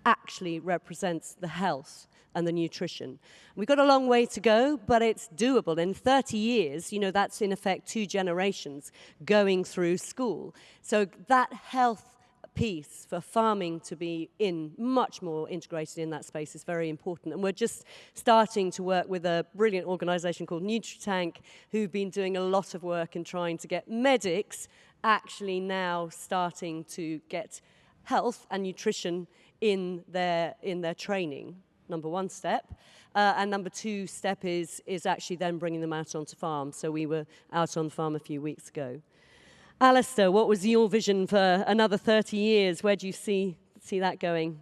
actually represents the health and the nutrition. We've got a long way to go, but it's doable. In 30 years, that's in effect 2 generations going through school. So that health piece for farming to be much more integrated in that space is very important. And we're just starting to work with a brilliant organisation called NutriTank, who've been doing a lot of work in trying to get medics actually now starting to get health and nutrition in their training, number 1 step. And number 2 step is actually then bringing them out onto farm. So we were out on farm a few weeks ago. Alastair, what was your vision for another 30 years? Where do you see that going?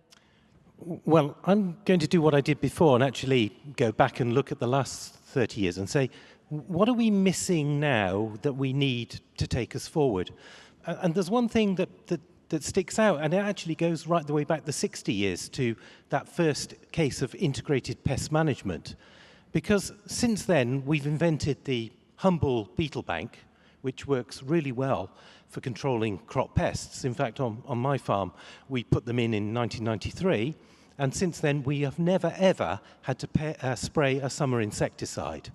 Well, I'm going to do what I did before and actually go back and look at the last 30 years and say, what are we missing now that we need to take us forward? And there's one thing that sticks out, and it actually goes right the way back the 60 years to that first case of integrated pest management. Because since then, we've invented the humble beetle bank, which works really well for controlling crop pests. In fact, on my farm, we put them in 1993, and since then, we have never, ever had to spray a summer insecticide.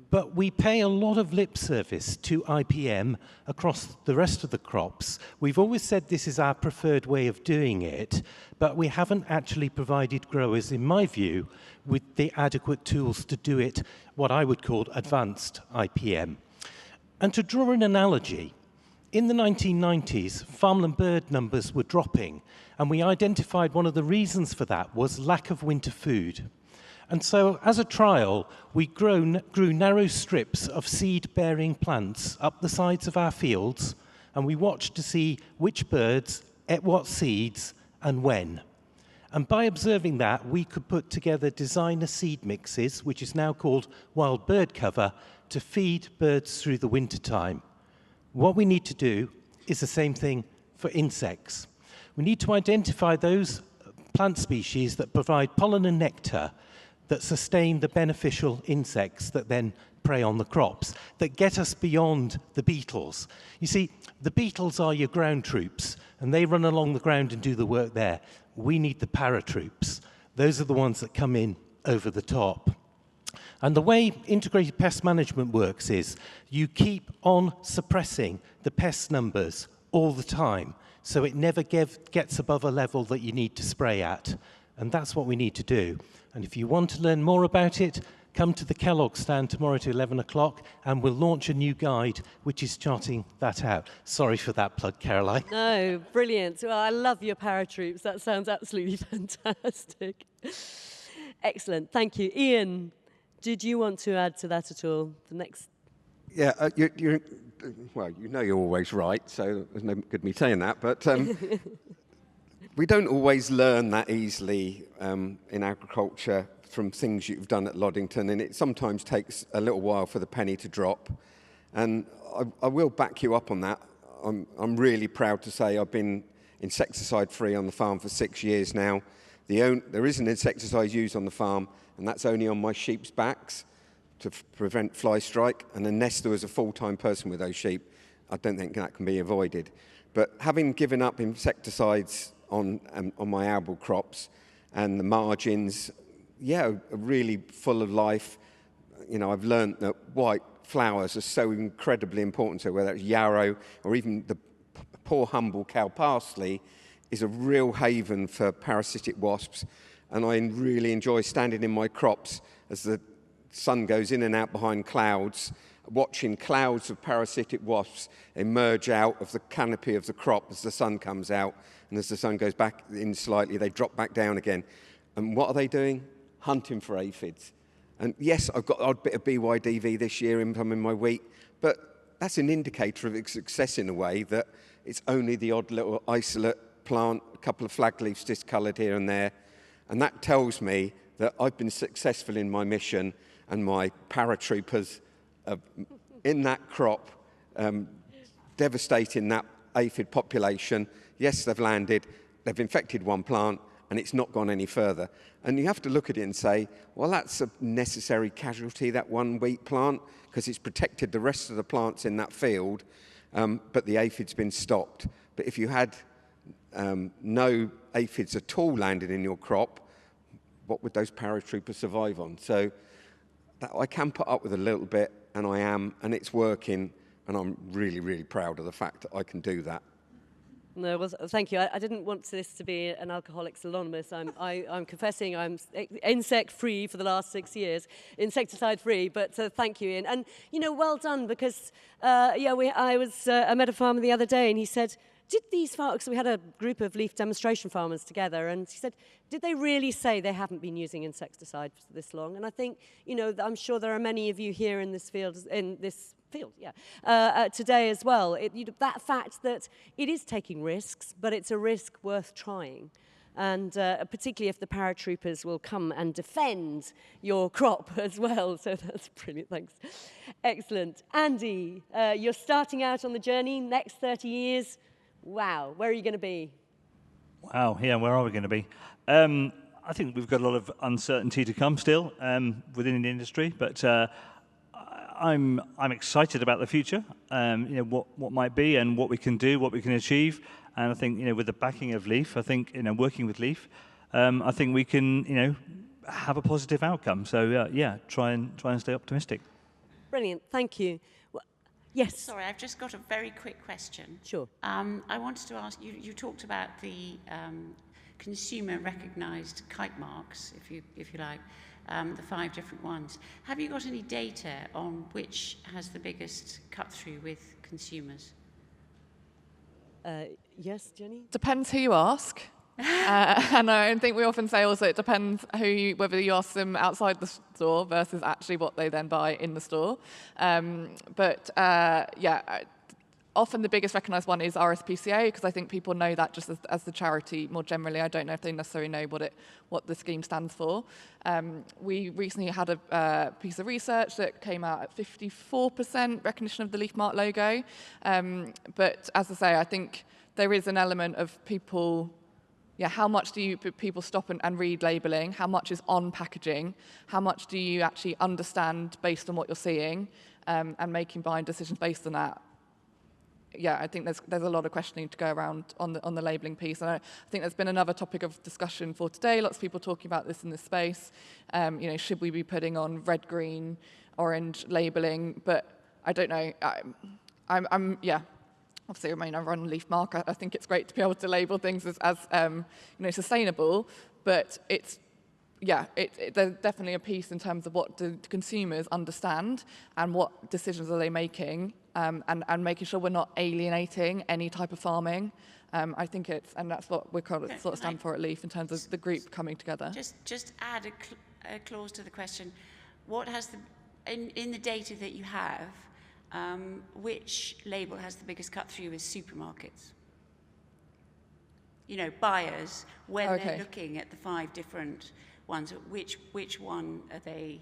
But we pay a lot of lip service to IPM across the rest of the crops. We've always said this is our preferred way of doing it, but we haven't actually provided growers, in my view, with the adequate tools to do it, what I would call advanced IPM. And to draw an analogy, in the 1990s, farmland bird numbers were dropping, and we identified one of the reasons for that was lack of winter food. And so, as a trial, we grew narrow strips of seed-bearing plants up the sides of our fields, and we watched to see which birds ate what seeds and when. And by observing that, we could put together designer seed mixes, which is now called wild bird cover, to feed birds through the wintertime. What we need to do is the same thing for insects. We need to identify those plant species that provide pollen and nectar that sustain the beneficial insects that then prey on the crops, that get us beyond the beetles. You see, the beetles are your ground troops, and they run along the ground and do the work there. We need the paratroops. Those are the ones that come in over the top. And the way integrated pest management works is you keep on suppressing the pest numbers all the time, so it never gets above a level that you need to spray at. And that's what we need to do. And if you want to learn more about it, come to the Kellogg stand tomorrow at 11 o'clock, and we'll launch a new guide which is charting that out. Sorry for that plug, Caroline. No, brilliant. Well, I love your paratroops. That sounds absolutely fantastic. Excellent. Thank you. Ian, did you want to add to that at all? The next. Yeah, well, you know you're always right, so there's no good me saying that, but we don't always learn that easily in agriculture from things you've done at Loddington, and it sometimes takes a little while for the penny to drop. And I will back you up on that. I'm really proud to say I've been insecticide-free on the farm for 6 years now. There is an insecticide used on the farm, and that's only on my sheep's backs to prevent fly strike. And unless there was a full-time person with those sheep, I don't think that can be avoided. But having given up insecticides on my arable crops, and the margins, are really full of life. You know, I've learned that white flowers are so incredibly important. So whether it's yarrow or even the poor humble cow parsley is a real haven for parasitic wasps. And I really enjoy standing in my crops as the sun goes in and out behind clouds, watching clouds of parasitic wasps emerge out of the canopy of the crop as the sun comes out. And as the sun goes back in slightly, they drop back down again. And what are they doing? Hunting for aphids. And yes, I've got an odd bit of BYDV this year in my wheat, but that's an indicator of its success in a way, that it's only the odd little isolate plant, a couple of flag leaves discoloured here and there. And that tells me that I've been successful in my mission, and my paratroopers in that crop, devastating that aphid population. Yes, they've landed, they've infected one plant, and it's not gone any further. And you have to look at it and say, well, that's a necessary casualty, that one wheat plant, because it's protected the rest of the plants in that field, but the aphid's been stopped. But if you had no aphids at all landed in your crop, what would those paratroopers survive on? So I can put up with a little bit, and I am, and it's working, and I'm really, really proud of the fact that I can do that. No, well, thank you. I didn't want this to be an Alcoholics Anonymous. I'm confessing I'm insect-free for the last 6 years, insecticide-free, but thank you, Ian. And, you know, well done, because, I met a farmer the other day, and he said, did these farmers, so we had a group of leaf demonstration farmers together, and he said, did they really say they haven't been using insecticide for this long? And I think, you know, I'm sure there are many of you here in this field, today as well. That fact that it is taking risks, but it's a risk worth trying. and particularly if the paratroopers will come and defend your crop as well. So that's brilliant, thanks. Excellent. Andy, you're starting out on the journey, next 30 years. Wow, where are you going to be? Wow, yeah, where are we going to be? I think we've got a lot of uncertainty to come still within the industry, but I'm excited about the future. What might be and what we can do, what we can achieve, and I think with the backing of Leaf, I think working with Leaf, I think we can have a positive outcome. So yeah, try and stay optimistic. Brilliant, thank you. Well, yes. Sorry, I've just got a very quick question. Sure. I wanted to ask you. You talked about the consumer recognised kite marks, if you like, the 5 different ones. Have you got any data on which has the biggest cut through with consumers? Yes, Jenny? Depends who you ask. And I think we often say also it depends whether you ask them outside the store versus actually what they then buy in the store. Often the biggest recognised one is RSPCA, because I think people know that just as the charity more generally. I don't know if they necessarily know what the scheme stands for. We recently had a piece of research that came out at 54% recognition of the Leaf Mark logo. But as I say, I think there is an element of people, how much do people stop and read labelling? How much is on packaging? How much do you actually understand based on what you're seeing and making buying decisions based on that? Yeah, I think there's a lot of questioning to go around on the labelling piece. And I think there's been another topic of discussion for today. Lots of people talking about this in this space. Should we be putting on red, green, orange labelling? But I don't know. Obviously, I run Leaf Mark. I think it's great to be able to label things as sustainable. But there's definitely a piece in terms of what do consumers understand and what decisions are they making, and making sure we're not alienating any type of farming. I think and that's what we sort of stand for at Leaf in terms of the group coming together. Just add a clause to the question. What has in the data that you have, which label has the biggest cut through with supermarkets? Buyers, when they're looking at the 5 different ones, which one are they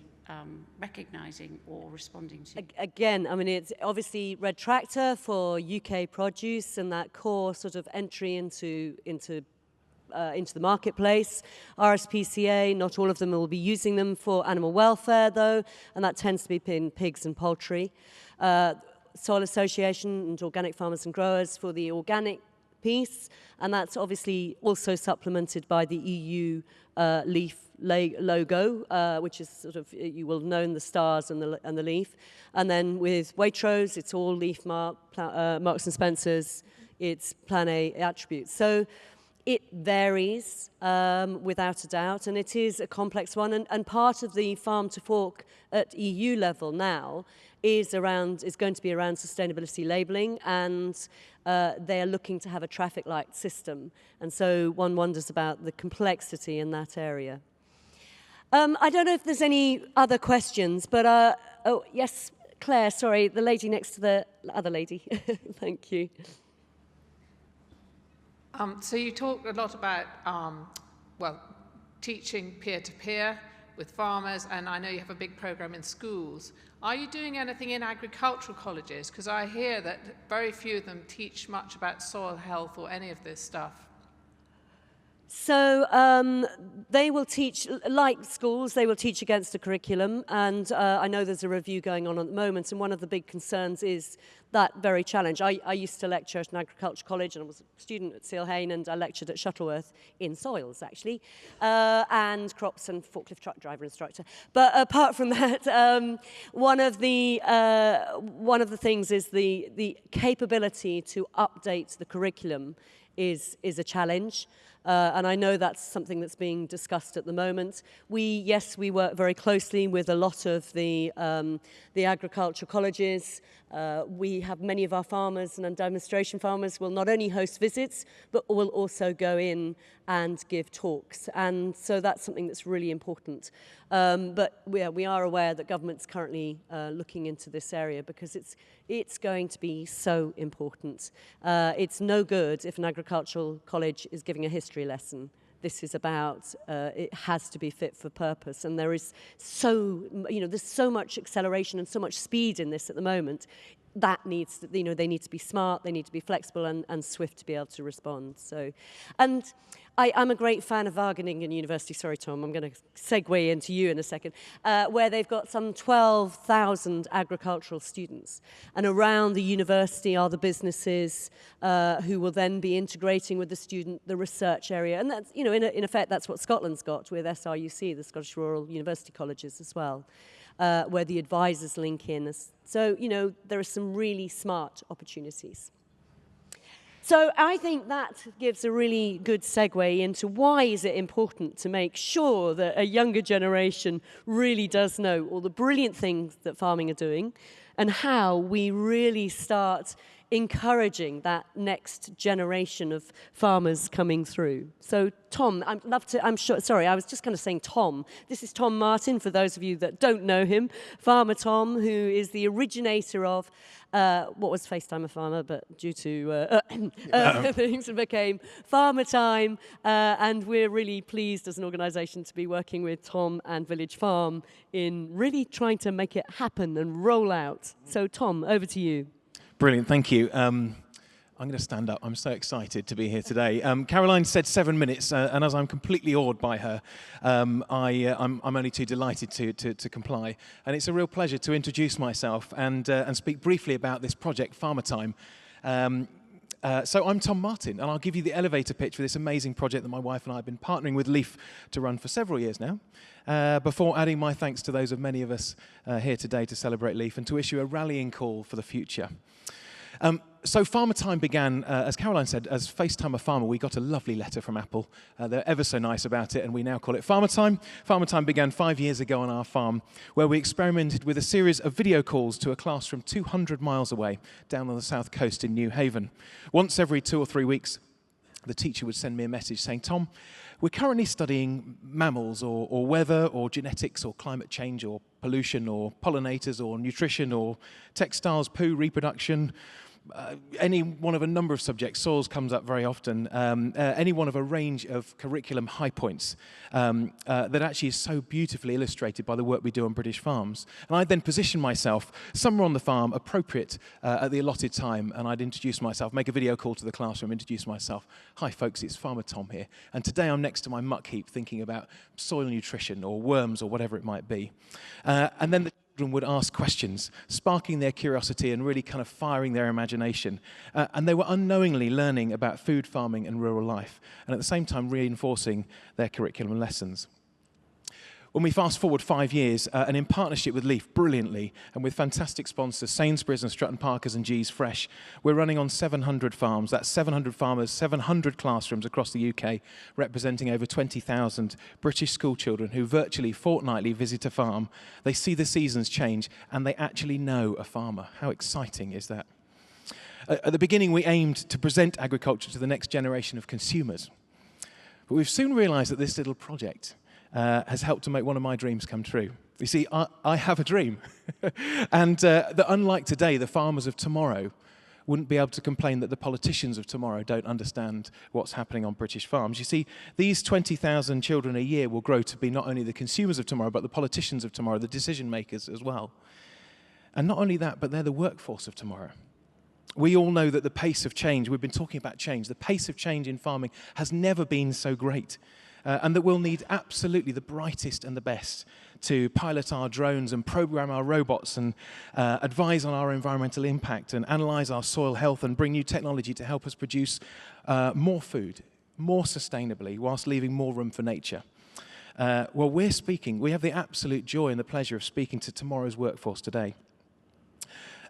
recognising or responding to? Again, I mean, it's obviously Red Tractor for UK produce and that core sort of entry into the marketplace. RSPCA, not all of them will be using them for animal welfare though, and that tends to be in pigs and poultry. Soil Association and Organic Farmers and Growers for the organic piece, and that's obviously also supplemented by the EU Leaf logo, which is sort of, you will have known the stars and the leaf. And then with Waitrose, it's all Leaf Mark, Marks and Spencer's, it's Plan A attributes. So it varies without a doubt, and it is a complex one. And part of the farm to fork at EU level now is going to be around sustainability labelling, and they are looking to have a traffic light system. And so one wonders about the complexity in that area. I don't know if there's any other questions, but oh yes, Claire, sorry, the lady next to the other lady. Thank you. So you talked a lot about, teaching peer-to-peer with farmers, and I know you have a big program in schools. Are you doing anything in agricultural colleges? Because I hear that very few of them teach much about soil health or any of this stuff. So they will teach, like schools, they will teach against a curriculum, and I know there's a review going on at the moment, and one of the big concerns is that very challenge. I used to lecture at an agriculture college, and I was a student at Sealhain, and I lectured at Shuttleworth in soils, actually, and crops and forklift truck driver instructor. But apart from that, one of the things is the capability to update the curriculum is a challenge. And I know that's something that's being discussed at the moment. We work very closely with a lot of the agriculture colleges. We have many of our farmers and demonstration farmers will not only host visits, but will also go in and give talks. And so that's something that's really important. But we are aware that government's currently looking into this area because it's going to be so important. It's no good if an agricultural college is giving a history lesson. this is about. It has to be fit for purpose, and there is there's so much acceleration and so much speed in this at the moment. That needs to, they need to be smart, they need to be flexible and swift to be able to respond. So, and I'm a great fan of Wageningen University. Sorry, Tom, I'm going to segue into you in a second, where they've got some 12,000 agricultural students. And around the university are the businesses who will then be integrating with the student, the research area. And that's, in effect, that's what Scotland's got with SRUC, the Scottish Rural University Colleges as well, where the advisors link in. So, there are some really smart opportunities. So I think that gives a really good segue into why is it important to make sure that a younger generation really does know all the brilliant things that farming are doing, and how we really start encouraging that next generation of farmers coming through. So Tom, I was just kind of saying Tom. This is Tom Martin, for those of you that don't know him. Farmer Tom, who is the originator of what was FaceTime a Farmer, but due to things, it became Farmer Time, and we're really pleased as an organisation to be working with Tom and Village Farm in really trying to make it happen and roll out. So Tom, over to you. Brilliant, thank you. I'm going to stand up. I'm so excited to be here today. Caroline said 7 minutes, and as I'm completely awed by her, I'm only too delighted to comply. And it's a real pleasure to introduce myself and speak briefly about this project, Farmer Time. So I'm Tom Martin, and I'll give you the elevator pitch for this amazing project that my wife and I have been partnering with Leake to run for several years now, before adding my thanks to those of many of us here today to celebrate Leake and to issue a rallying call for the future. So Farmer Time began, as Caroline said, as FaceTime a Farmer. We got a lovely letter from Apple. They're ever so nice about it, and we now call it Farmer Time. Farmer Time began 5 years ago on our farm, where we experimented with a series of video calls to a classroom 200 miles away, down on the south coast in New Haven. Once every 2 or 3 weeks, the teacher would send me a message saying, Tom, we're currently studying mammals or weather or genetics or climate change or pollution or pollinators or nutrition or textiles, poo, reproduction, any one of a number of subjects. Soils comes up very often. Any one of a range of curriculum high points that actually is so beautifully illustrated by the work we do on British farms. And I'd then position myself somewhere on the farm, appropriate at the allotted time, and I'd introduce myself, make a video call to the classroom, introduce myself. Hi folks, it's Farmer Tom here. And today I'm next to my muck heap thinking about soil nutrition or worms or whatever it might be. And then the children would ask questions, sparking their curiosity and really kind of firing their imagination. And they were unknowingly learning about food, farming and rural life, and at the same time reinforcing their curriculum lessons. When we fast forward 5 years, and in partnership with Leake, brilliantly, and with fantastic sponsors, Sainsbury's and Stratton Parkers and G's Fresh, we're running on 700 farms. That's 700 farmers, 700 classrooms across the UK, representing over 20,000 British school children who virtually fortnightly visit a farm. They see the seasons change, and they actually know a farmer. How exciting is that? At the beginning, we aimed to present agriculture to the next generation of consumers. But we've soon realised that this little project has helped to make one of my dreams come true. You see, I have a dream. And that unlike today, the farmers of tomorrow wouldn't be able to complain that the politicians of tomorrow don't understand what's happening on British farms. You see, these 20,000 children a year will grow to be not only the consumers of tomorrow, but the politicians of tomorrow, the decision makers as well. And not only that, but they're the workforce of tomorrow. We all know that the pace of change, we've been talking about change, the pace of change in farming has never been so great. And that we'll need absolutely the brightest and the best to pilot our drones and program our robots and advise on our environmental impact and analyze our soil health and bring new technology to help us produce more food, more sustainably, whilst leaving more room for nature. Well, we have the absolute joy and the pleasure of speaking to tomorrow's workforce today.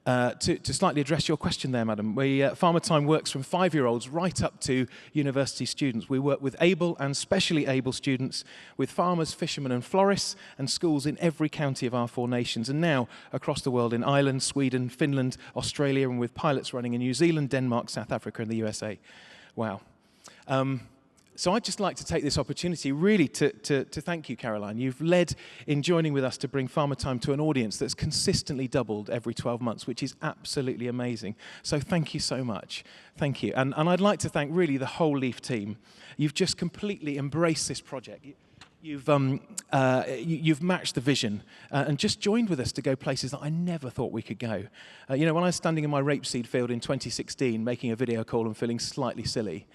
To slightly address your question there, madam, Farmer Time works from 5-year-olds right up to university students. We work with able and specially able students, with farmers, fishermen and florists, and schools in every county of our 4 nations, and now across the world in Ireland, Sweden, Finland, Australia, and with pilots running in New Zealand, Denmark, South Africa and the USA. Wow. So I'd just like to take this opportunity really to thank you, Caroline. You've led in joining with us to bring Farmer Time to an audience that's consistently doubled every 12 months, which is absolutely amazing. So thank you so much. Thank you. And I'd like to thank really the whole Leaf team. You've just completely embraced this project. You've matched the vision and just joined with us to go places that I never thought we could go. You know, when I was standing in my rapeseed field in 2016, making a video call and feeling slightly silly,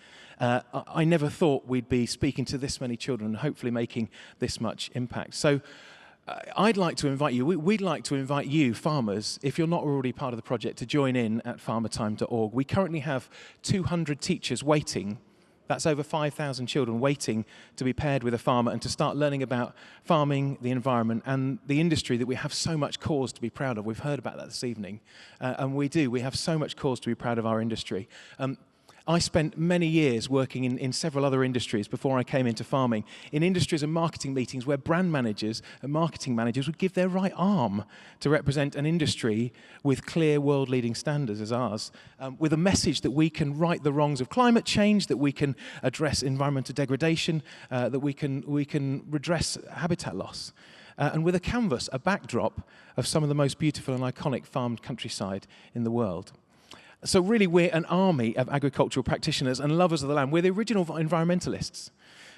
I never thought we'd be speaking to this many children and hopefully making this much impact. So I'd like to invite you, we'd like to invite you, farmers, if you're not already part of the project, to join in at farmertime.org. We currently have 200 teachers waiting. That's over 5,000 children waiting to be paired with a farmer and to start learning about farming, the environment, and the industry that we have so much cause to be proud of. We've heard about that this evening, and we do. We have so much cause to be proud of our industry. I spent many years working in several other industries before I came into farming, in industries and marketing meetings where brand managers and marketing managers would give their right arm to represent an industry with clear world-leading standards as ours, with a message that we can right the wrongs of climate change, that we can address environmental degradation, that we can redress habitat loss. And with a canvas, a backdrop of some of the most beautiful and iconic farmed countryside in the world. So really, we're an army of agricultural practitioners and lovers of the land. We're the original environmentalists.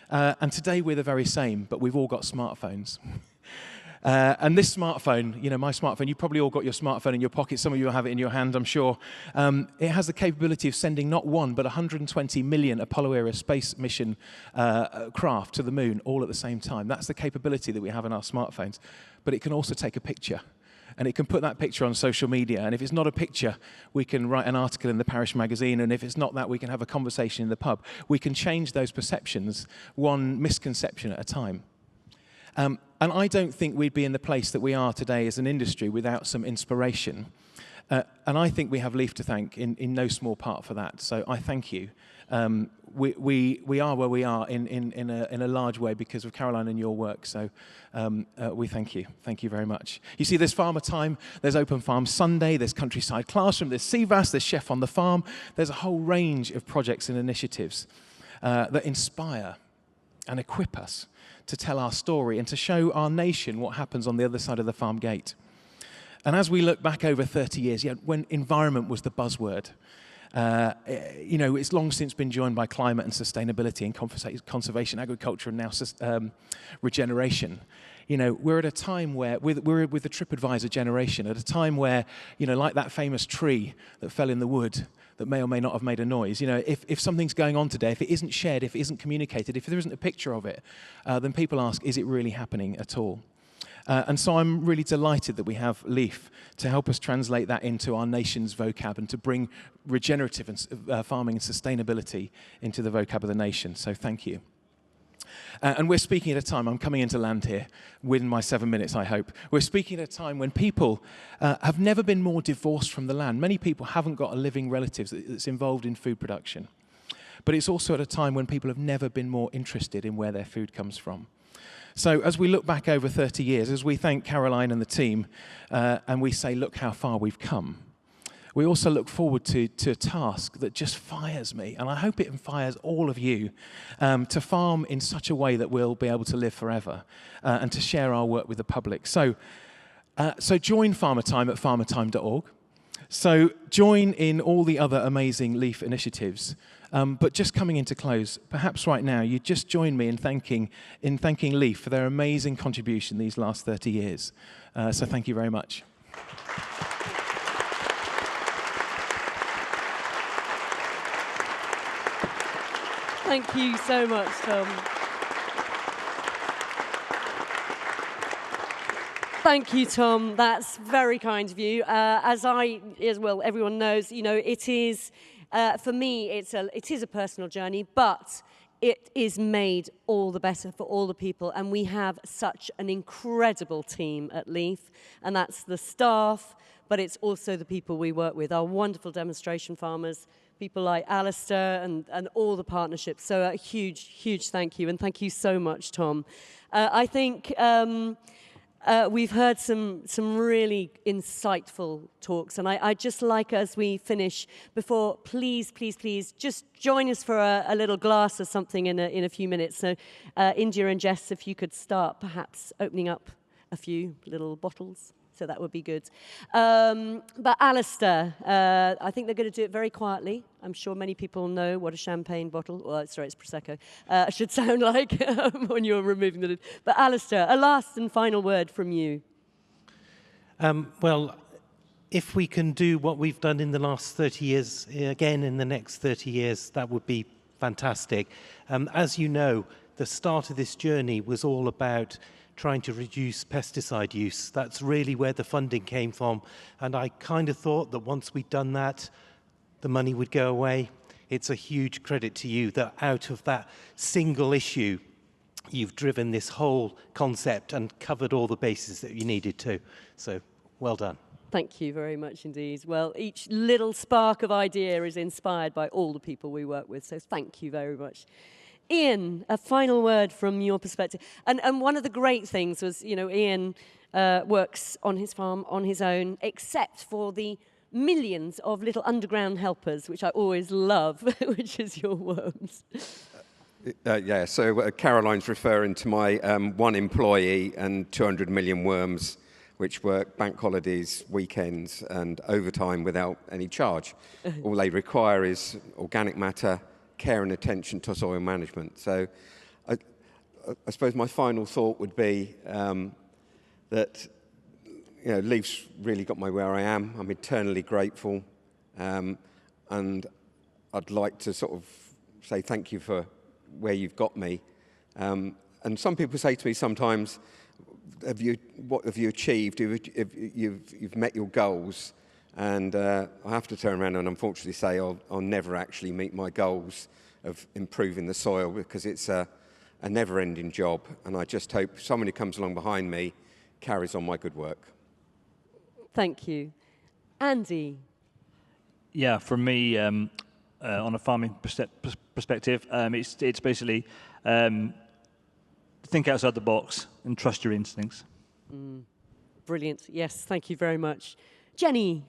And today we're the very same, but we've all got smartphones. And this smartphone, you know, my smartphone, you probably all got your smartphone in your pocket. Some of you have it in your hand, I'm sure. It has the capability of sending not one, but 120 million Apollo-era space mission craft to the moon all at the same time. That's the capability that we have in our smartphones. But it can also take a picture. And it can put that picture on social media. And if it's not a picture, we can write an article in the parish magazine. And if it's not that, we can have a conversation in the pub. We can change those perceptions one misconception at a time. And I don't think we'd be in the place that we are today as an industry without some inspiration. And I think we have Leaf to thank in no small part for that. So I thank you. We are where we are in a large way because of Caroline and your work. So we thank you. Thank you very much. You see, there's Farmer Time, there's Open Farm Sunday, there's Countryside Classroom, there's CVAS, there's Chef on the Farm. There's a whole range of projects and initiatives that inspire and equip us to tell our story and to show our nation what happens on the other side of the farm gate. And as we look back over 30 years, when environment was the buzzword, you know, it's long since been joined by climate and sustainability and conservation, agriculture, and now regeneration. You know, we're at a time where, we're with the TripAdvisor generation, at a time where, you know, like that famous tree that fell in the wood that may or may not have made a noise. You know, if something's going on today, if it isn't shared, if it isn't communicated, if there isn't a picture of it, then people ask, is it really happening at all? And so I'm really delighted that we have Leaf to help us translate that into our nation's vocab and to bring regenerative and farming and sustainability into the vocab of the nation. So thank you. And we're speaking at a time, I'm coming into land here within my 7 minutes, I hope. We're speaking at a time when people have never been more divorced from the land. Many people haven't got a living relative that's involved in food production. But it's also at a time when people have never been more interested in where their food comes from. So as we look back over 30 years, as we thank Caroline and the team, and we say, look how far we've come, we also look forward to a task that just fires me, and I hope it fires all of you, to farm in such a way that we'll be able to live forever, and to share our work with the public. So join Farmer Time at farmertime.org. So join in all the other amazing Leaf initiatives. But just coming into close, perhaps right now, you just join me in thanking Leaf for their amazing contribution these last 30 years. So thank you very much. Thank you so much, Tom. Thank you, Tom. That's very kind of you. As well, everyone knows, you know, it is, for me, it is a personal journey, but it is made all the better for all the people. And we have such an incredible team at Leaf, and that's the staff, but it's also the people we work with, our wonderful demonstration farmers, people like Alastair and all the partnerships. So a huge, huge thank you, and thank you so much, Tom. I think We've heard some really insightful talks, and I'd just like, as we finish, before, please, just join us for a little glass or something in a few minutes. So, India and Jess, if you could start perhaps opening up a few little bottles. So that would be good. But Alastair, I think they're going to do it very quietly. I'm sure many people know what a champagne bottle, well, sorry, it's Prosecco, should sound like when you're removing the lid. But Alastair, a last and final word from you. Well, if we can do what we've done in the last 30 years, again in the next 30 years, that would be fantastic. As you know, the start of this journey was all about trying to reduce pesticide use. That's really where the funding came from. And I kind of thought that once we'd done that, the money would go away. It's a huge credit to you that out of that single issue, you've driven this whole concept and covered all the bases that you needed to. So, well done. Thank you very much indeed. Well, each little spark of idea is inspired by all the people we work with. So thank you very much. Ian, a final word from your perspective. And one of the great things was, you know, Ian works on his farm on his own, except for the millions of little underground helpers, which I always love, which is your worms. Yeah, so Caroline's referring to my one employee and 200 million worms, which work bank holidays, weekends, and overtime without any charge. All they require is organic matter, care and attention to soil management. So I suppose my final thought would be that, you know, Leaf's really got me where I am. I'm eternally grateful. And I'd like to sort of say thank you for where you've got me. And some people say to me sometimes, what have you achieved? You've met your goals. And I have to turn around and unfortunately say I'll never actually meet my goals of improving the soil, because it's a never-ending job. And I just hope someone who comes along behind me carries on my good work. Thank you. Andy? Yeah, from me, on a farming perspective, it's basically think outside the box and trust your instincts. Brilliant. Yes, thank you very much. Jenny?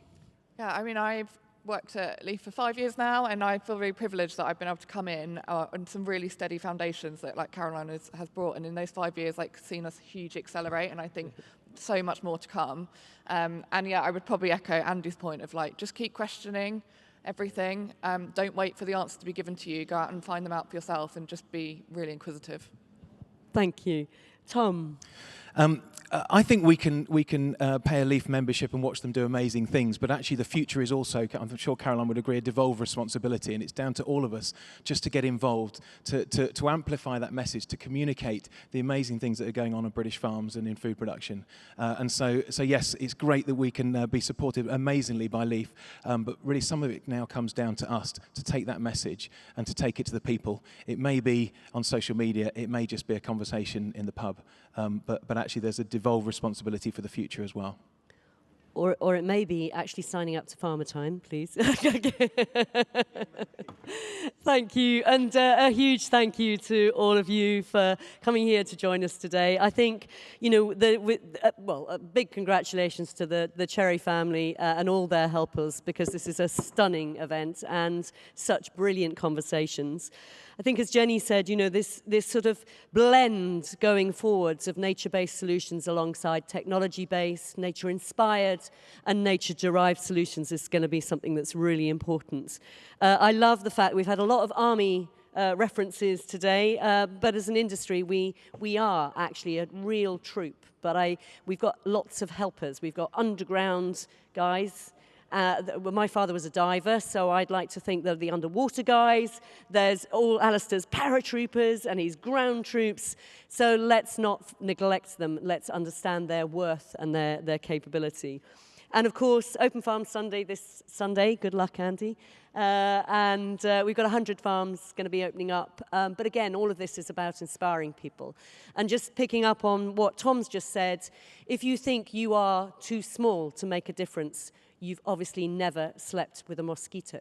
Yeah, I mean, I've worked at Leake for 5 years now, and I feel very privileged that I've been able to come in on some really steady foundations that, like, Caroline has brought, and in those 5 years, like, seen us huge accelerate, and I think so much more to come. And yeah, I would probably echo Andy's point of, like, just keep questioning everything. Don't wait for the answer to be given to you. Go out and find them out for yourself, and just be really inquisitive. Thank you. Tom? I think we can pay a Leaf membership and watch them do amazing things, but actually the future is also, I'm sure Caroline would agree, a devolved responsibility, and it's down to all of us just to get involved, to amplify that message, to communicate the amazing things that are going on British farms and in food production. And so yes, it's great that we can be supported amazingly by Leaf, but really some of it now comes down to us to take that message and to take it to the people. It may be on social media, it may just be a conversation in the pub, but actually there's a devolved responsibility for the future as well. Or it may be actually signing up to Farmer Time, please. Thank you, and a huge thank you to all of you for coming here to join us today. I think, you know, a big congratulations to the Cherry family and all their helpers, because this is a stunning event and such brilliant conversations. I think, as Jenny said, you know, this sort of blend going forwards of nature-based solutions alongside technology-based, nature-inspired, and nature-derived solutions is going to be something that's really important. I love the fact we've had a lot of army references today, but as an industry, we are actually a real troop. But we've got lots of helpers. We've got underground guys. My father was a diver, so I'd like to think they're the underwater guys. There's all Alastair's paratroopers and his ground troops. So let's not neglect them. Let's understand their worth and their capability. And of course, Open Farm Sunday this Sunday. Good luck, Andy. And we've got 100 farms going to be opening up. But again, all of this is about inspiring people. And just picking up on what Tom's just said, if you think you are too small to make a difference, you've obviously never slept with a mosquito.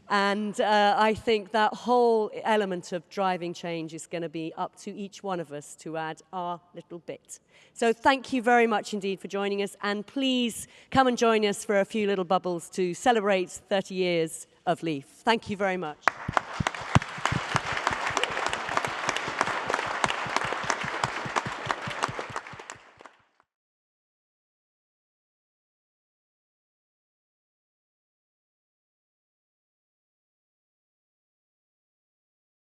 And I think that whole element of driving change is going to be up to each one of us to add our little bit. So thank you very much indeed for joining us. And please come and join us for a few little bubbles to celebrate 30 years of Leaf. Thank you very much.